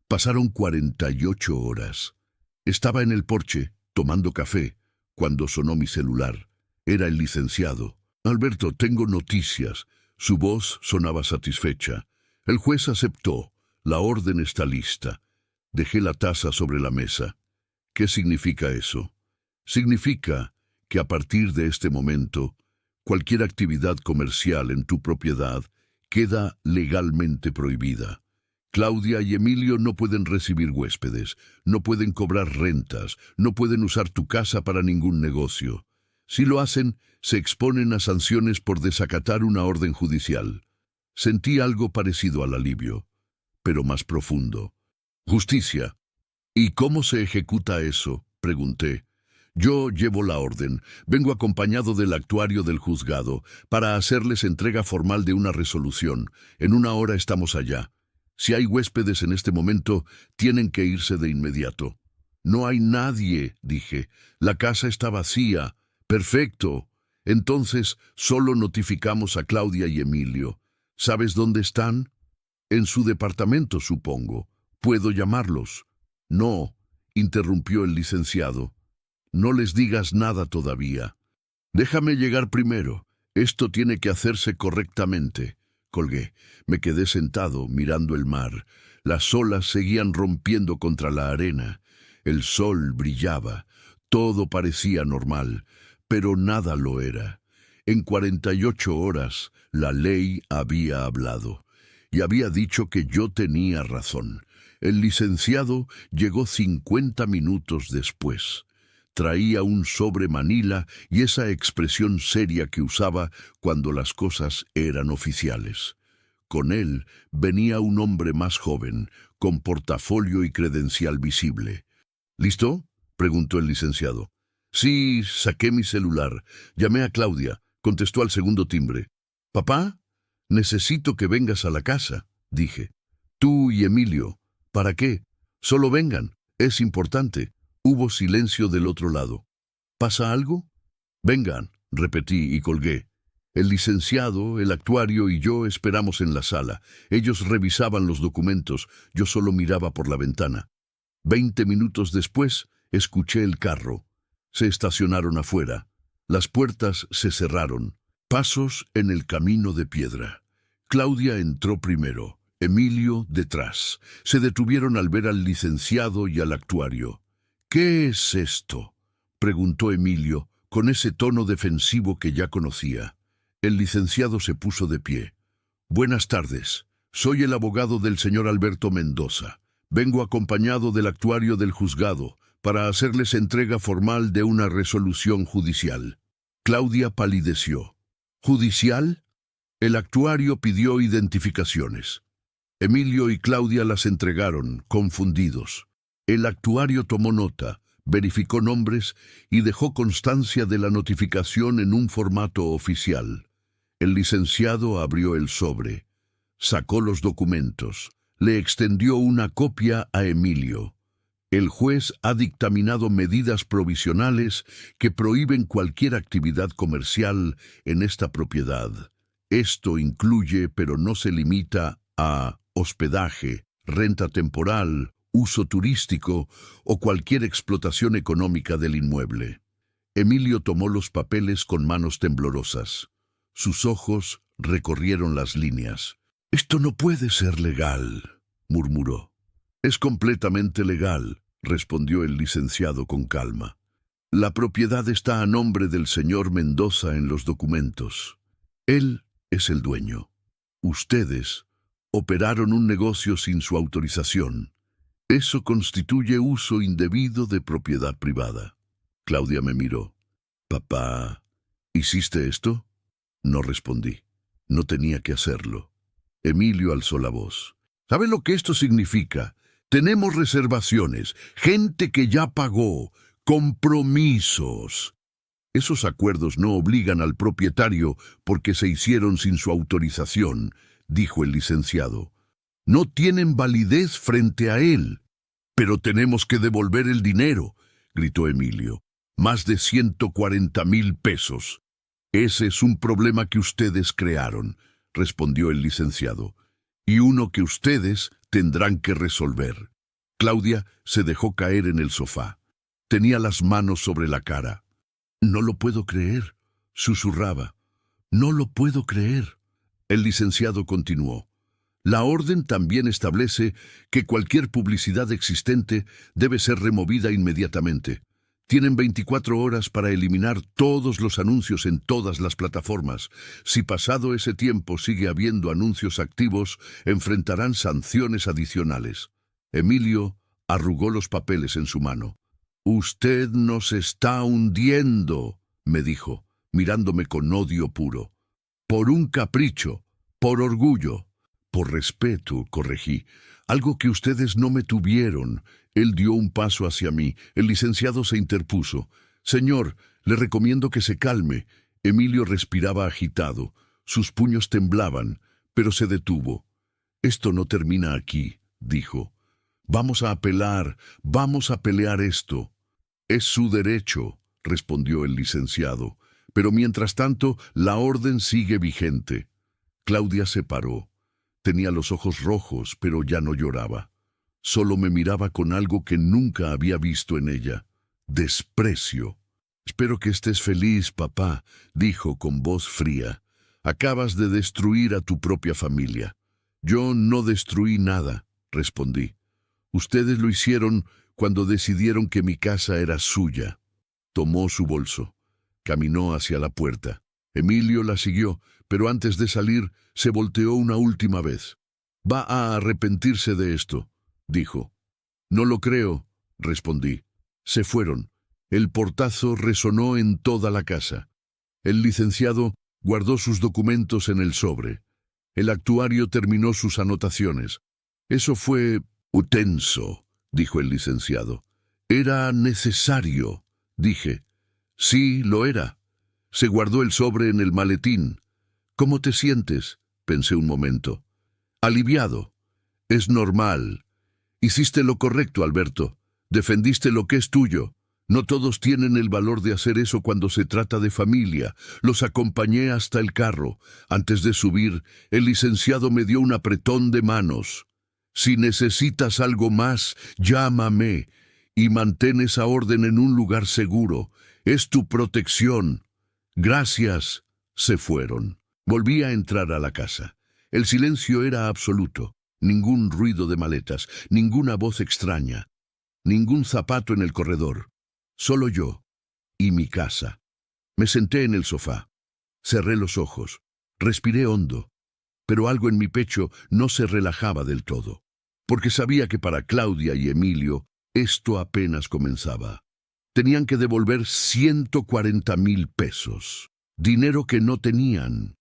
Pasaron 48 horas. Estaba en el porche, tomando café, cuando sonó mi celular. Era el licenciado. Alberto, tengo noticias. Su voz sonaba satisfecha. El juez aceptó. La orden está lista. Dejé la taza sobre la mesa. ¿Qué significa eso? Significa que a partir de este momento, cualquier actividad comercial en tu propiedad queda legalmente prohibida. Claudia y Emilio no pueden recibir huéspedes, no pueden cobrar rentas, no pueden usar tu casa para ningún negocio. Si lo hacen, se exponen a sanciones por desacatar una orden judicial. Sentí algo parecido al alivio, pero más profundo. Justicia. ¿Y cómo se ejecuta eso?, pregunté. Yo llevo la orden. Vengo acompañado del actuario del juzgado para hacerles entrega formal de una resolución. En 1 hora estamos allá. Si hay huéspedes en este momento, tienen que irse de inmediato. No hay nadie, dije. La casa está vacía. Perfecto. Entonces, solo notificamos a Claudia y Emilio. ¿Sabes dónde están? En su departamento, supongo. ¿Puedo llamarlos? No, interrumpió el licenciado. No les digas nada todavía. Déjame llegar primero. Esto tiene que hacerse correctamente. Colgué. Me quedé sentado mirando el mar. Las olas seguían rompiendo contra la arena. El sol brillaba. Todo parecía normal, pero nada lo era. En 48 horas, la ley había hablado. Y había dicho que yo tenía razón. El licenciado llegó 50 minutos después. Traía un sobre Manila y esa expresión seria que usaba cuando las cosas eran oficiales. Con él venía un hombre más joven, con portafolio y credencial visible. ¿Listo?, preguntó el licenciado. Sí, saqué mi celular. Llamé a Claudia. Contestó al segundo timbre. «Papá, necesito que vengas a la casa», dije. «Tú y Emilio. ¿Para qué? Solo vengan. Es importante». Hubo silencio del otro lado. ¿Pasa algo? Vengan, repetí y colgué. El licenciado, el actuario y yo esperamos en la sala. Ellos revisaban los documentos, yo solo miraba por la ventana. 20 minutos después, escuché el carro. Se estacionaron afuera. Las puertas se cerraron. Pasos en el camino de piedra. Claudia entró primero, Emilio detrás. Se detuvieron al ver al licenciado y al actuario. «¿Qué es esto?», preguntó Emilio, con ese tono defensivo que ya conocía. El licenciado se puso de pie. «Buenas tardes. Soy el abogado del señor Alberto Mendoza. Vengo acompañado del actuario del juzgado para hacerles entrega formal de una resolución judicial». Claudia palideció. «¿Judicial?». El actuario pidió identificaciones. Emilio y Claudia las entregaron, confundidos. El actuario tomó nota, verificó nombres y dejó constancia de la notificación en un formato oficial. El licenciado abrió el sobre, sacó los documentos, le extendió una copia a Emilio. El juez ha dictaminado medidas provisionales que prohíben cualquier actividad comercial en esta propiedad. Esto incluye, pero no se limita a hospedaje, renta temporal, uso turístico o cualquier explotación económica del inmueble. Emilio tomó los papeles con manos temblorosas. Sus ojos recorrieron las líneas. «Esto no puede ser legal», murmuró. «Es completamente legal», respondió el licenciado con calma. «La propiedad está a nombre del señor Mendoza en los documentos. Él es el dueño. Ustedes operaron un negocio sin su autorización. Eso constituye uso indebido de propiedad privada». Claudia me miró. «Papá, ¿hiciste esto?». No respondí. No tenía que hacerlo. Emilio alzó la voz. «¿Sabe lo que esto significa? Tenemos reservaciones, gente que ya pagó, compromisos. Esos acuerdos no obligan al propietario porque se hicieron sin su autorización», dijo el licenciado. «No tienen validez frente a él». «Pero tenemos que devolver el dinero», gritó Emilio. «Más de 140,000 pesos. «Ese es un problema que ustedes crearon», respondió el licenciado, «y uno que ustedes tendrán que resolver». Claudia se dejó caer en el sofá. Tenía las manos sobre la cara. «No lo puedo creer», susurraba. «No lo puedo creer». El licenciado continuó. «La orden también establece que cualquier publicidad existente debe ser removida inmediatamente. Tienen 24 horas para eliminar todos los anuncios en todas las plataformas. Si pasado ese tiempo sigue habiendo anuncios activos, enfrentarán sanciones adicionales». Emilio arrugó los papeles en su mano. «Usted nos está hundiendo», me dijo, mirándome con odio puro. «Por un capricho, por orgullo». «Por respeto», corregí. «Algo que ustedes no me tuvieron». Él dio un paso hacia mí. El licenciado se interpuso. «Señor, le recomiendo que se calme». Emilio respiraba agitado. Sus puños temblaban, pero se detuvo. «Esto no termina aquí», dijo. «Vamos a apelar, vamos a pelear esto». «Es su derecho», respondió el licenciado. «Pero mientras tanto, la orden sigue vigente». Claudia se paró. Tenía los ojos rojos, pero ya no lloraba. Solo me miraba con algo que nunca había visto en ella: desprecio. «Espero que estés feliz, papá», dijo con voz fría. «Acabas de destruir a tu propia familia». «Yo no destruí nada», respondí. «Ustedes lo hicieron cuando decidieron que mi casa era suya». Tomó su bolso. Caminó hacia la puerta. Emilio la siguió, pero antes de salir se volteó una última vez. «Va a arrepentirse de esto», dijo. «No lo creo», respondí. Se fueron. El portazo resonó en toda la casa. El licenciado guardó sus documentos en el sobre. El actuario terminó sus anotaciones. «Eso fue tenso», dijo el licenciado. «Era necesario», dije. «Sí, lo era». Se guardó el sobre en el maletín. «¿Cómo te sientes?», pensé un momento. «Aliviado». «Es normal». «Hiciste lo correcto, Alberto. Defendiste lo que es tuyo. No todos tienen el valor de hacer eso cuando se trata de familia. Los acompañé hasta el carro. Antes de subir, el licenciado me dio un apretón de manos. Si necesitas algo más, llámame y mantén esa orden en un lugar seguro. Es tu protección. Gracias». Se fueron. Volví a entrar a la casa. El silencio era absoluto. Ningún ruido de maletas, ninguna voz extraña, ningún zapato en el corredor. Solo yo y mi casa. Me senté en el sofá. Cerré los ojos. Respiré hondo. Pero algo en mi pecho no se relajaba del todo. Porque sabía que para Claudia y Emilio esto apenas comenzaba. Tenían que devolver 140,000 pesos. Dinero que no tenían.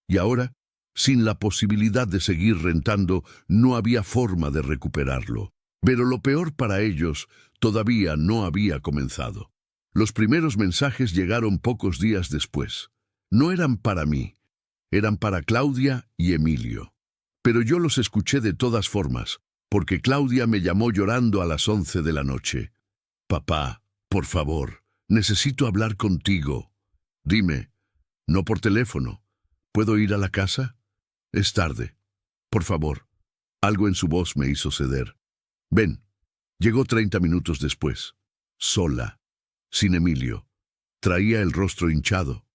Y ahora, sin la posibilidad de seguir rentando, no había forma de recuperarlo. Pero lo peor para ellos todavía no había comenzado. Los primeros mensajes llegaron pocos días después. No eran para mí, eran para Claudia y Emilio. Pero yo los escuché de todas formas, porque Claudia me llamó llorando a las 11 de la noche. Papá, por favor, necesito hablar contigo. Dime, no por teléfono. ¿Puedo ir a la casa? Es tarde. Por favor. Algo en su voz me hizo ceder. Ven. Llegó 30 minutos después. Sola. Sin Emilio. Traía el rostro hinchado,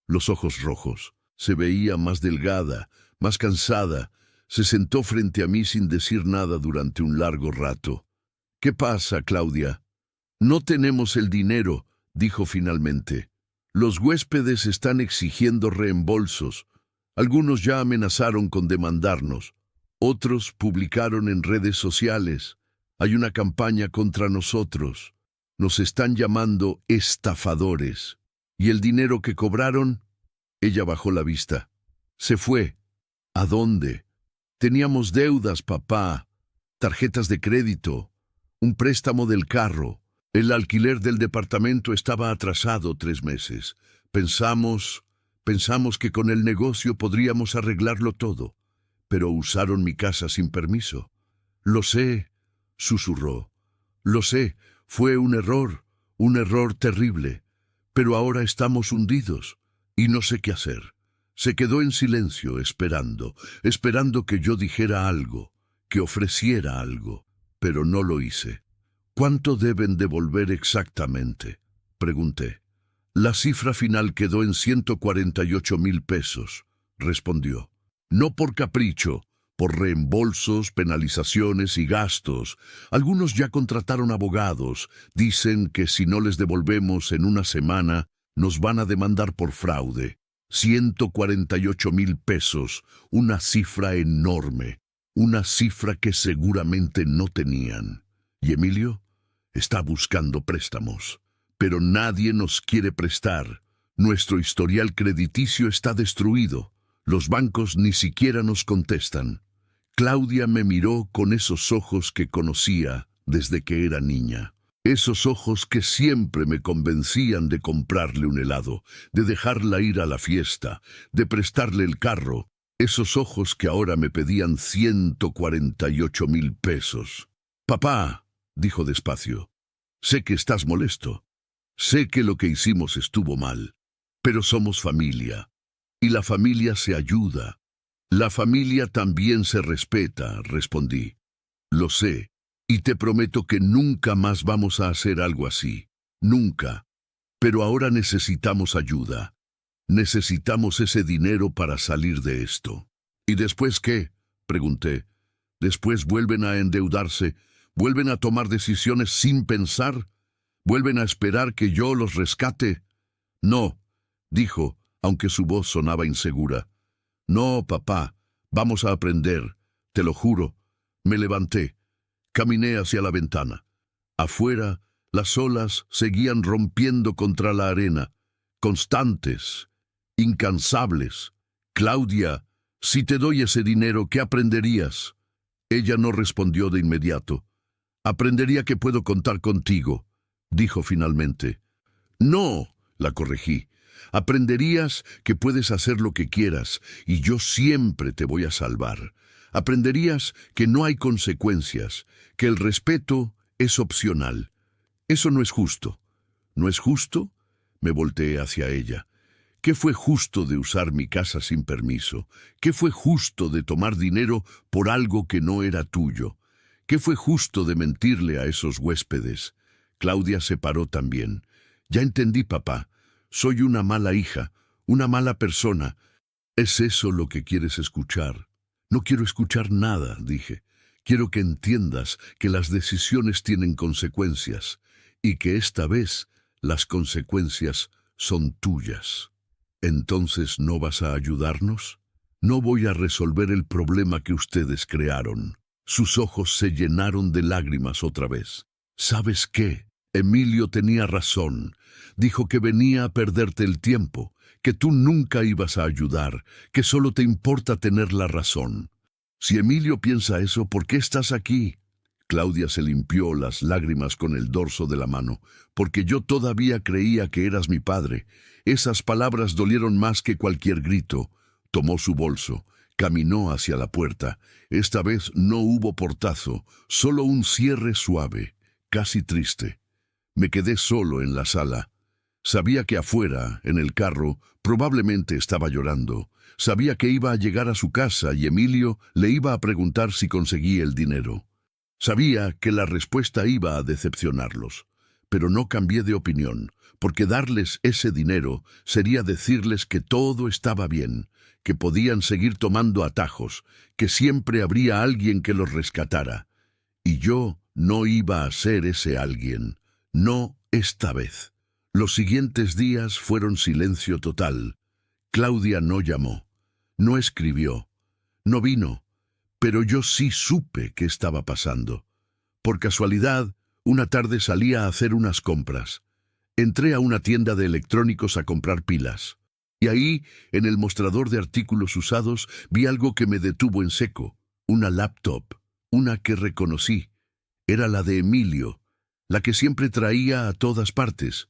los ojos rojos. Se veía más delgada, más cansada. Se sentó frente a mí sin decir nada durante un largo rato. ¿Qué pasa, Claudia? No tenemos el dinero, dijo finalmente. Los huéspedes están exigiendo reembolsos. Algunos ya amenazaron con demandarnos. Otros publicaron en redes sociales. Hay una campaña contra nosotros. Nos están llamando estafadores. ¿Y el dinero que cobraron? Ella bajó la vista. Se fue. ¿A dónde? Teníamos deudas, papá. Tarjetas de crédito. Un préstamo del carro. El alquiler del departamento estaba atrasado 3 meses. Pensamos que con el negocio podríamos arreglarlo todo. Pero usaron mi casa sin permiso. Lo sé, susurró. Lo sé, fue un error terrible. Pero ahora estamos hundidos y no sé qué hacer. Se quedó en silencio esperando que yo dijera algo, que ofreciera algo, pero no lo hice. ¿Cuánto deben devolver exactamente?, pregunté. La cifra final quedó en 148,000 pesos, respondió. No por capricho, por reembolsos, penalizaciones y gastos. Algunos ya contrataron abogados. Dicen que si no les devolvemos en una semana, nos van a demandar por fraude. 148,000 pesos, una cifra enorme, una cifra que seguramente no tenían. ¿Y Emilio? Está buscando préstamos, pero nadie nos quiere prestar. Nuestro historial crediticio está destruido. Los bancos ni siquiera nos contestan. Claudia me miró con esos ojos que conocía desde que era niña. Esos ojos que siempre me convencían de comprarle un helado, de dejarla ir a la fiesta, de prestarle el carro. Esos ojos que ahora me pedían 148,000 pesos. Papá, dijo despacio, sé que estás molesto. Sé que lo que hicimos estuvo mal, pero somos familia. Y la familia se ayuda. La familia también se respeta, respondí. Lo sé, y te prometo que nunca más vamos a hacer algo así. Nunca. Pero ahora necesitamos ayuda. Necesitamos ese dinero para salir de esto. ¿Y después qué?, pregunté. ¿Después vuelven a endeudarse? ¿Vuelven a tomar decisiones sin pensar? ¿Vuelven a esperar que yo los rescate? No, dijo, aunque su voz sonaba insegura. No, papá, vamos a aprender, te lo juro. Me levanté, caminé hacia la ventana. Afuera, las olas seguían rompiendo contra la arena, constantes, incansables. Claudia, si te doy ese dinero, ¿qué aprenderías? Ella no respondió de inmediato. Aprendería que puedo contar contigo, dijo finalmente. No, la corregí. Aprenderías que puedes hacer lo que quieras y yo siempre te voy a salvar. Aprenderías que no hay consecuencias, que el respeto es opcional. Eso no es justo. ¿No es justo? Me volteé hacia ella. ¿Qué fue justo de usar mi casa sin permiso? ¿Qué fue justo de tomar dinero por algo que no era tuyo? ¿Qué fue justo de mentirle a esos huéspedes? Claudia se paró también. Ya entendí, papá. Soy una mala hija, una mala persona. ¿Es eso lo que quieres escuchar? No quiero escuchar nada, dije. Quiero que entiendas que las decisiones tienen consecuencias y que esta vez las consecuencias son tuyas. ¿Entonces no vas a ayudarnos? No voy a resolver el problema que ustedes crearon. Sus ojos se llenaron de lágrimas otra vez. ¿Sabes qué? Emilio tenía razón. Dijo que venía a perderte el tiempo, que tú nunca ibas a ayudar, que solo te importa tener la razón. Si Emilio piensa eso, ¿por qué estás aquí? Claudia se limpió las lágrimas con el dorso de la mano, porque yo todavía creía que eras mi padre. Esas palabras dolieron más que cualquier grito. Tomó su bolso, Caminó hacia la puerta. Esta vez no hubo portazo, solo un cierre suave, casi triste. Me quedé solo en la sala. Sabía que afuera, en el carro, probablemente estaba llorando. Sabía que iba a llegar a su casa y Emilio le iba a preguntar si conseguía el dinero. Sabía que la respuesta iba a decepcionarlos, pero no cambié de opinión, porque darles ese dinero sería decirles que todo estaba bien, que podían seguir tomando atajos, que siempre habría alguien que los rescatara. Y yo no iba a ser ese alguien, no esta vez. Los siguientes días fueron silencio total. Claudia no llamó, no escribió, no vino, pero yo sí supe qué estaba pasando. Por casualidad, una tarde salí a hacer unas compras. Entré a una tienda de electrónicos a comprar pilas. Y ahí, en el mostrador de artículos usados, vi algo que me detuvo en seco. Una laptop, una que reconocí. Era la de Emilio, la que siempre traía a todas partes,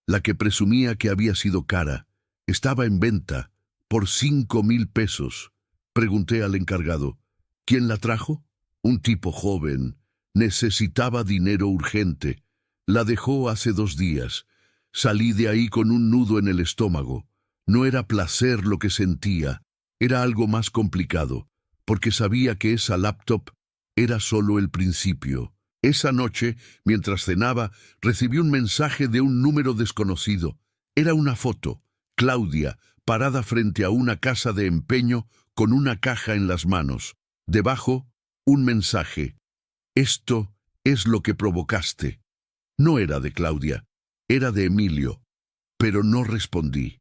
la que presumía que había sido cara. Estaba en venta, por 5,000 pesos. Pregunté al encargado, ¿quién la trajo? Un tipo joven. Necesitaba dinero urgente. La dejó hace 2 días. Salí de ahí con un nudo en el estómago. No era placer lo que sentía, era algo más complicado, porque sabía que esa laptop era solo el principio. Esa noche, mientras cenaba, recibí un mensaje de un número desconocido. Era una foto. Claudia, parada frente a una casa de empeño con una caja en las manos. Debajo, un mensaje. Esto es lo que provocaste. No era de Claudia, era de Emilio. Pero no respondí,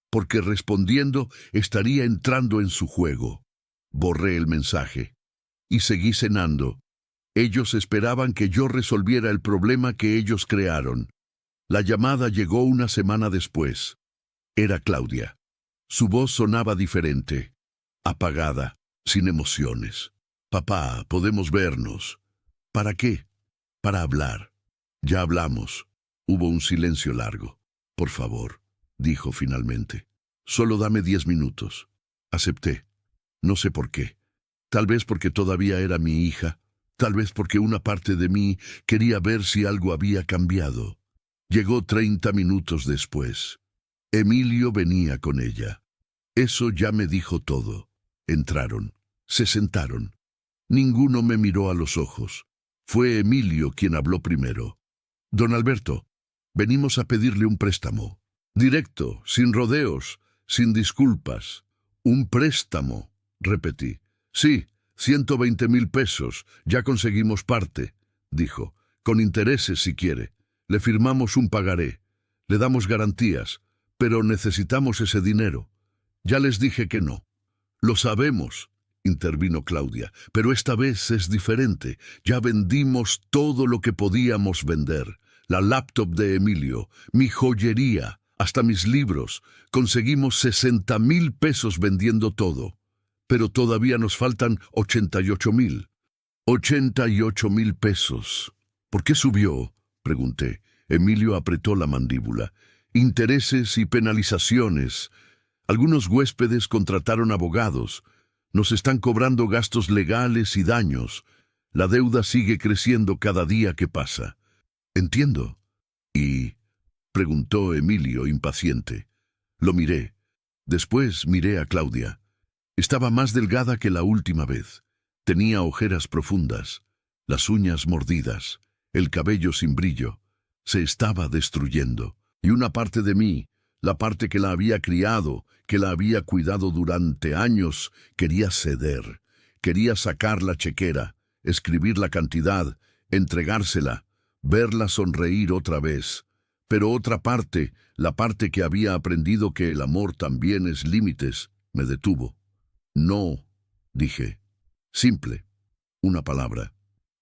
porque respondiendo estaría entrando en su juego. Borré el mensaje y seguí cenando. Ellos esperaban que yo resolviera el problema que ellos crearon. La llamada llegó una semana después. Era Claudia. Su voz sonaba diferente, apagada, sin emociones. Papá, ¿podemos vernos? ¿Para qué? Para hablar. Ya hablamos. Hubo un silencio largo. Por favor, dijo finalmente. Solo dame 10 minutos. Acepté. No sé por qué. Tal vez porque todavía era mi hija. Tal vez porque una parte de mí quería ver si algo había cambiado. Llegó 30 minutos después. Emilio venía con ella. Eso ya me dijo todo. Entraron. Se sentaron. Ninguno me miró a los ojos. Fue Emilio quien habló primero. Don Alberto, venimos a pedirle un préstamo. Directo, sin rodeos, sin disculpas. Un préstamo, repetí. Sí, 120,000 pesos. Ya conseguimos parte, dijo. Con intereses si quiere. Le firmamos un pagaré. Le damos garantías. Pero necesitamos ese dinero. Ya les dije que no. Lo sabemos, intervino Claudia, pero esta vez es diferente. Ya vendimos todo lo que podíamos vender. La laptop de Emilio, mi joyería, hasta mis libros. Conseguimos 60,000 pesos vendiendo todo. Pero todavía nos faltan 88,000. 88,000 pesos. ¿Por qué subió? Pregunté. Emilio apretó la mandíbula. Intereses y penalizaciones. Algunos huéspedes contrataron abogados. Nos están cobrando gastos legales y daños. La deuda sigue creciendo cada día que pasa. Entiendo. ¿Y? Preguntó Emilio, impaciente. Lo miré. Después miré a Claudia. Estaba más delgada que la última vez. Tenía ojeras profundas, las uñas mordidas, el cabello sin brillo. Se estaba destruyendo. Y una parte de mí, la parte que la había criado, que la había cuidado durante años, quería ceder. Quería sacar la chequera, escribir la cantidad, entregársela, verla sonreír otra vez. Pero otra parte, la parte que había aprendido que el amor también es límites, me detuvo. No, dije. Simple. Una palabra.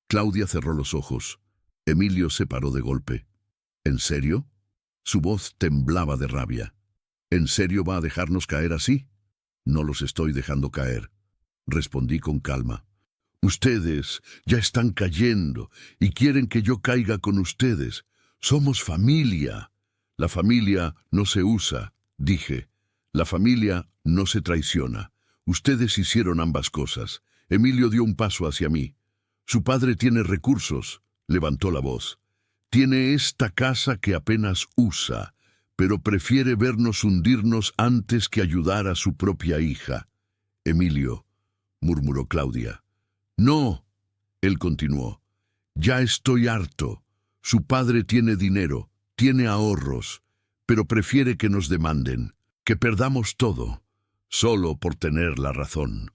Claudia cerró los ojos. Emilio se paró de golpe. ¿En serio? Su voz temblaba de rabia. ¿En serio va a dejarnos caer así? No los estoy dejando caer, respondí con calma. Ustedes ya están cayendo y quieren que yo caiga con ustedes. Somos familia. La familia no se usa, dije. La familia no se traiciona. Ustedes hicieron ambas cosas. Emilio dio un paso hacia mí. Su padre tiene recursos, levantó la voz. Tiene esta casa que apenas usa, pero prefiere vernos hundirnos antes que ayudar a su propia hija. Emilio, murmuró Claudia. No, él continuó. Ya estoy harto. Su padre tiene dinero, tiene ahorros, pero prefiere que nos demanden, que perdamos todo, solo por tener la razón.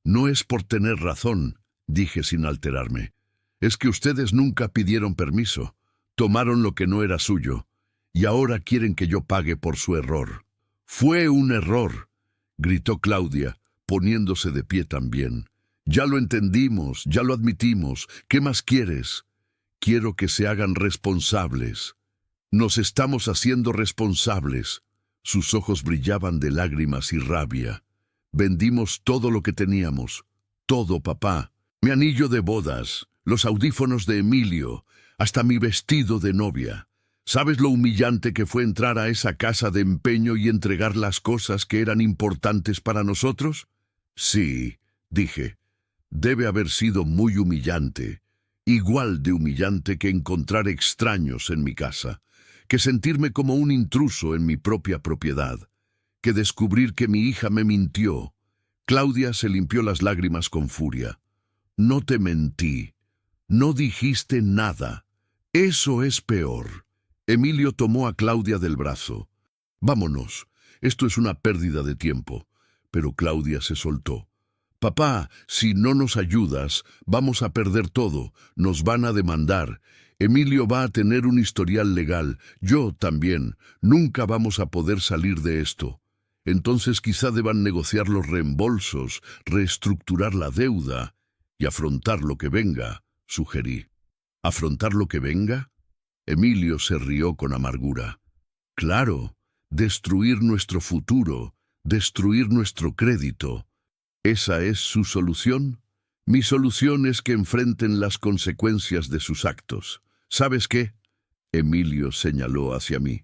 No es por tener razón, dije sin alterarme. Es que ustedes nunca pidieron permiso, tomaron lo que no era suyo, y ahora quieren que yo pague por su error. Fue un error, gritó Claudia, poniéndose de pie también. Ya lo entendimos, ya lo admitimos. ¿Qué más quieres? Quiero que se hagan responsables. Nos estamos haciendo responsables. Sus ojos brillaban de lágrimas y rabia. Vendimos todo lo que teníamos. Todo, papá. Mi anillo de bodas, los audífonos de Emilio, hasta mi vestido de novia. ¿Sabes lo humillante que fue entrar a esa casa de empeño y entregar las cosas que eran importantes para nosotros? Sí, dije. Debe haber sido muy humillante. Igual de humillante que encontrar extraños en mi casa, que sentirme como un intruso en mi propia propiedad, que descubrir que mi hija me mintió. Claudia se limpió las lágrimas con furia. No te mentí. No dijiste nada. Eso es peor. Emilio tomó a Claudia del brazo. Vámonos. Esto es una pérdida de tiempo. Pero Claudia se soltó. Papá, si no nos ayudas, vamos a perder todo. Nos van a demandar. Emilio va a tener un historial legal. Yo también. Nunca vamos a poder salir de esto. Entonces quizá deban negociar los reembolsos, reestructurar la deuda y afrontar lo que venga, sugerí. ¿Afrontar lo que venga? Emilio se rió con amargura. Claro, destruir nuestro futuro, destruir nuestro crédito. ¿Esa es su solución? Mi solución es que enfrenten las consecuencias de sus actos. ¿Sabes qué? Emilio señaló hacia mí.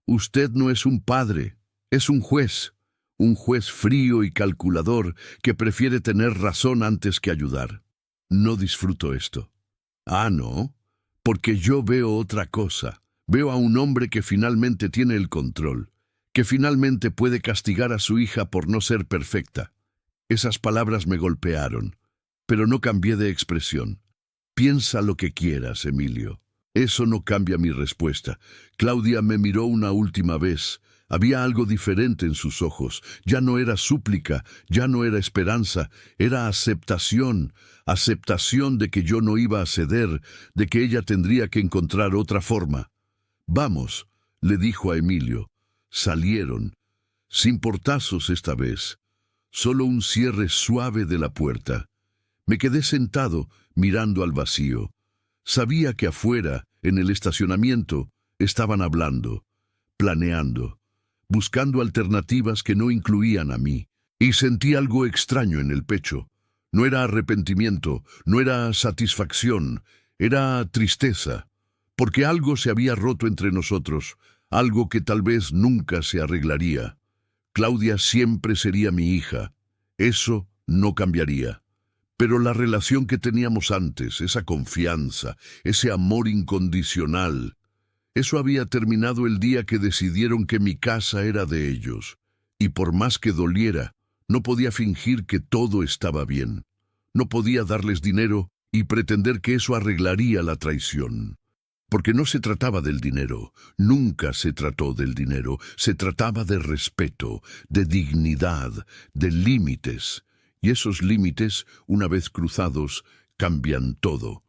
Usted no es un padre, es un juez frío y calculador que prefiere tener razón antes que ayudar. No disfruto esto. Ah, ¿no? Porque yo veo otra cosa. Veo a un hombre que finalmente tiene el control, que finalmente puede castigar a su hija por no ser perfecta. Esas palabras me golpearon, pero no cambié de expresión. Piensa lo que quieras, Emilio. Eso no cambia mi respuesta. Claudia me miró una última vez. Había algo diferente en sus ojos. Ya no era súplica, ya no era esperanza, era aceptación. Aceptación de que yo no iba a ceder, de que ella tendría que encontrar otra forma. Vamos, le dijo a Emilio. Salieron, sin portazos esta vez. Solo un cierre suave de la puerta. Me quedé sentado, mirando al vacío. Sabía que afuera, en el estacionamiento, estaban hablando, planeando, buscando alternativas que no incluían a mí. Y sentí algo extraño en el pecho. No era arrepentimiento, no era satisfacción, era tristeza. Porque algo se había roto entre nosotros, algo que tal vez nunca se arreglaría. Claudia siempre sería mi hija. Eso no cambiaría. Pero la relación que teníamos antes, esa confianza, ese amor incondicional, eso había terminado el día que decidieron que mi casa era de ellos. Y por más que doliera, no podía fingir que todo estaba bien. No podía darles dinero y pretender que eso arreglaría la traición. Porque no se trataba del dinero, nunca se trató del dinero, se trataba de respeto, de dignidad, de límites. Y esos límites, una vez cruzados, cambian todo.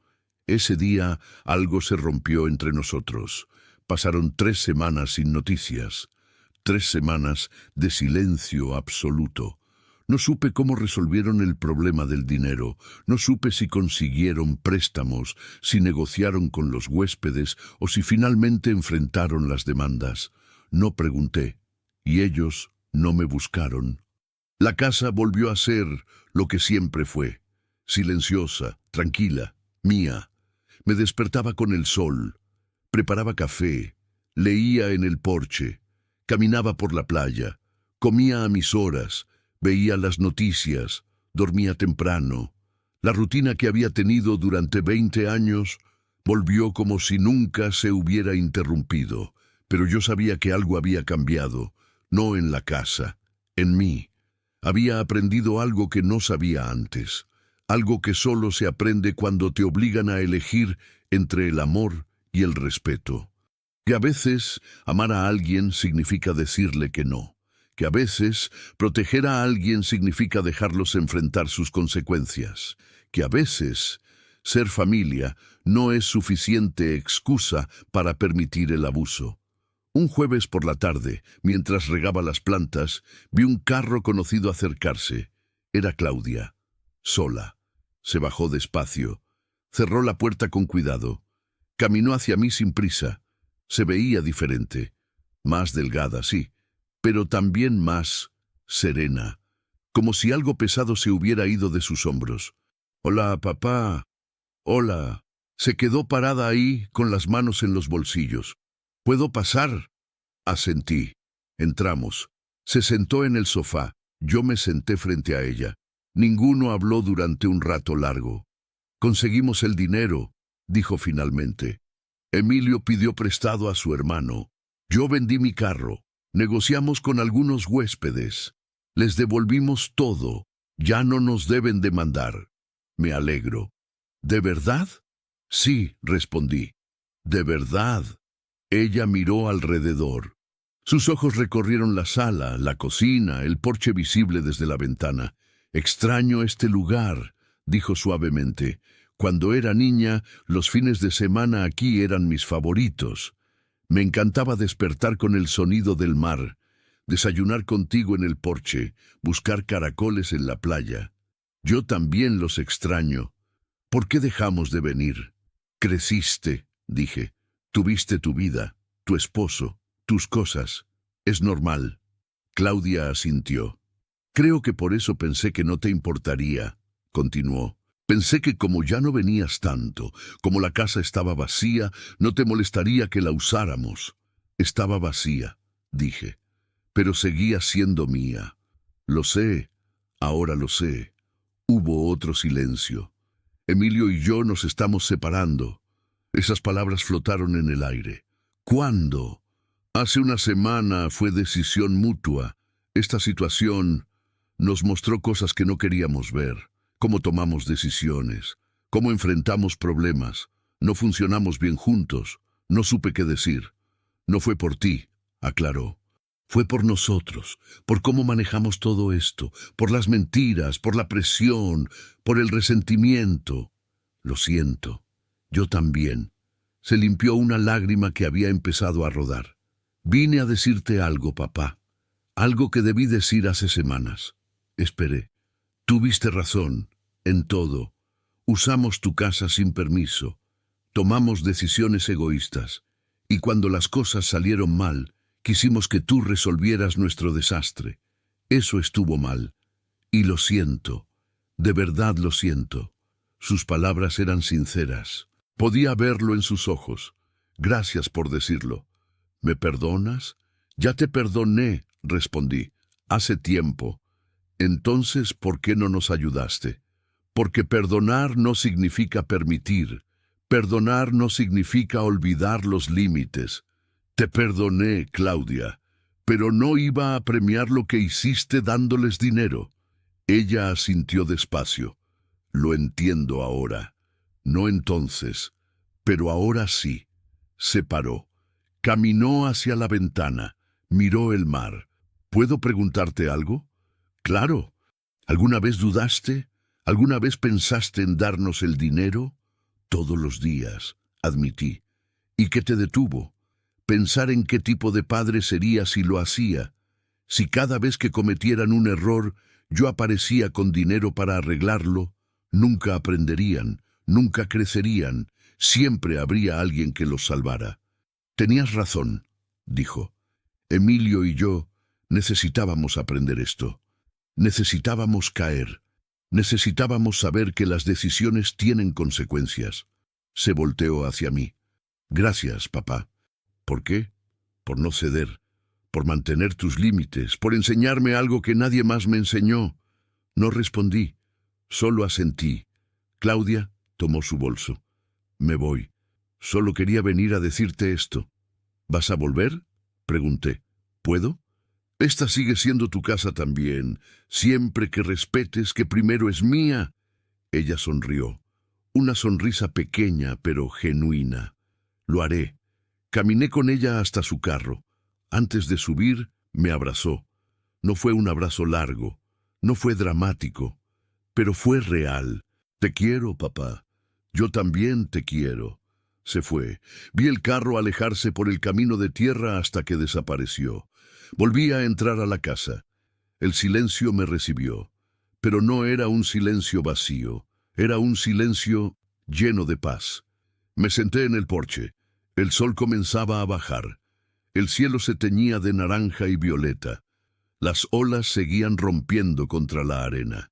Ese día algo se rompió entre nosotros. Pasaron 3 semanas sin noticias, 3 semanas de silencio absoluto. No supe cómo resolvieron el problema del dinero, no supe si consiguieron préstamos, si negociaron con los huéspedes o si finalmente enfrentaron las demandas. No pregunté, y ellos no me buscaron. La casa volvió a ser lo que siempre fue, silenciosa, tranquila, mía. Me despertaba con el sol, preparaba café, leía en el porche, caminaba por la playa, comía a mis horas, Veía las noticias, dormía temprano. La rutina que había tenido durante 20 años volvió como si nunca se hubiera interrumpido. Pero yo sabía que algo había cambiado, no en la casa, en mí. Había aprendido algo que no sabía antes, algo que solo se aprende cuando te obligan a elegir entre el amor y el respeto. Que a veces amar a alguien significa decirle que no. Que a veces proteger a alguien significa dejarlos enfrentar sus consecuencias. Que a veces ser familia no es suficiente excusa para permitir el abuso. Un jueves por la tarde, mientras regaba las plantas, vi un carro conocido acercarse. Era Claudia, sola. Se bajó despacio, cerró la puerta con cuidado. Caminó hacia mí sin prisa. Se veía diferente, más delgada, sí, pero también más serena, como si algo pesado se hubiera ido de sus hombros. «Hola, papá. Hola». Se quedó parada ahí, con las manos en los bolsillos. «¿Puedo pasar?». Asentí. Entramos. Se sentó en el sofá. Yo me senté frente a ella. Ninguno habló durante un rato largo. «Conseguimos el dinero», dijo finalmente. Emilio pidió prestado a su hermano. Yo vendí mi carro. Negociamos con algunos huéspedes. Les devolvimos todo. Ya no nos deben demandar. Me alegro. ¿De verdad? Sí, respondí. ¿De verdad? Ella miró alrededor. Sus ojos recorrieron la sala, la cocina, el porche visible desde la ventana. «Extraño este lugar», dijo suavemente. «Cuando era niña, los fines de semana aquí eran mis favoritos. Me encantaba despertar con el sonido del mar, desayunar contigo en el porche, buscar caracoles en la playa. Yo también los extraño. ¿Por qué dejamos de venir?» «Creciste», dije. «Tuviste tu vida, tu esposo, tus cosas. Es normal». Claudia asintió. «Creo que por eso pensé que no te importaría», continuó. «Pensé que como ya no venías tanto, como la casa estaba vacía, no te molestaría que la usáramos». «Estaba vacía», dije, «pero seguía siendo mía». «Lo sé, ahora lo sé». Hubo otro silencio. «Emilio y yo nos estamos separando». Esas palabras flotaron en el aire. «¿Cuándo?» «Hace una semana. Fue decisión mutua. Esta situación nos mostró cosas que no queríamos ver. Cómo tomamos decisiones, cómo enfrentamos problemas. No funcionamos bien juntos. No supe qué decir». «No fue por ti», aclaró. «Fue por nosotros, por cómo manejamos todo esto, por las mentiras, por la presión, por el resentimiento». «Lo siento. Yo también». Se limpió una lágrima que había empezado a rodar. «Vine a decirte algo, papá. Algo que debí decir hace semanas». Esperé. «Tuviste razón, en todo. Usamos tu casa sin permiso. Tomamos decisiones egoístas. Y cuando las cosas salieron mal, quisimos que tú resolvieras nuestro desastre. Eso estuvo mal. Y lo siento. De verdad lo siento». Sus palabras eran sinceras. Podía verlo en sus ojos. «Gracias por decirlo». «¿Me perdonas?» «Ya te perdoné», respondí. «Hace tiempo». «Entonces, ¿por qué no nos ayudaste?» «Porque perdonar no significa permitir. Perdonar no significa olvidar los límites». «Te perdoné, Claudia, pero no iba a premiar lo que hiciste dándoles dinero». Ella asintió despacio. «Lo entiendo ahora. No entonces, pero ahora sí». Se paró. Caminó hacia la ventana. Miró el mar. «¿Puedo preguntarte algo?» «Claro». «¿Alguna vez dudaste? ¿Alguna vez pensaste en darnos el dinero?» «Todos los días», admití. «¿Y qué te detuvo?» «Pensar en qué tipo de padre sería si lo hacía. Si cada vez que cometieran un error, yo aparecía con dinero para arreglarlo, nunca aprenderían, nunca crecerían, siempre habría alguien que los salvara». «Tenías razón», dijo. «Emilio y yo necesitábamos aprender esto. Necesitábamos caer. Necesitábamos saber que las decisiones tienen consecuencias». Se volteó hacia mí. «Gracias, papá». «¿Por qué?» «Por no ceder. por mantener tus límites, por enseñarme algo que nadie más me enseñó. No respondí, solo asentí. Claudia tomó su bolso. Me voy. Solo quería venir a decirte esto. ¿Vas a volver? Pregunté. ¿Puedo? Esta sigue siendo tu casa también, siempre que respetes que primero es mía. Ella sonrió, una sonrisa pequeña pero genuina. Lo haré. Caminé con ella hasta su carro. Antes de subir, me abrazó. No fue un abrazo largo, no fue dramático, pero fue real. Te quiero, papá. Yo también te quiero. Se fue. Vi el carro alejarse por el camino de tierra hasta que desapareció. Volví a entrar a la casa. El silencio me recibió, pero no era un silencio vacío, era un silencio lleno de paz. Me senté en el porche. El sol comenzaba a bajar. El cielo se teñía de naranja y violeta. Las olas seguían rompiendo contra la arena.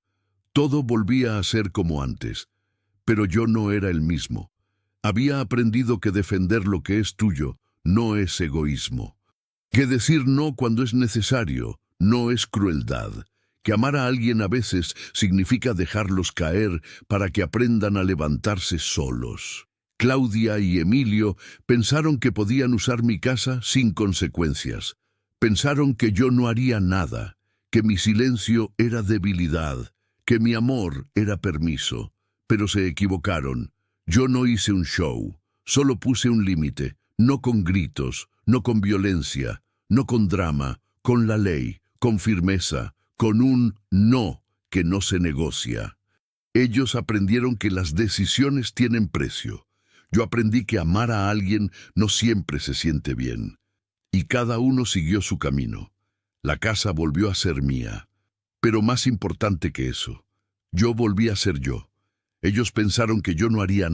Todo volvía a ser como antes, pero yo no era el mismo. Había aprendido que defender lo que es tuyo no es egoísmo. Que decir no cuando es necesario no es crueldad. Que amar a alguien a veces significa dejarlos caer para que aprendan a levantarse solos. Claudia y Emilio pensaron que podían usar mi casa sin consecuencias. Pensaron que yo no haría nada, que mi silencio era debilidad, que mi amor era permiso. Pero se equivocaron. Yo no hice un show, solo puse un límite, no con gritos, no con violencia, no con drama, con la ley, con firmeza, con un no que no se negocia. Ellos aprendieron que las decisiones tienen precio. Yo aprendí que amar a alguien no siempre se siente bien. Y cada uno siguió su camino. La casa volvió a ser mía. Pero más importante que eso, yo volví a ser yo. Ellos pensaron que yo no haría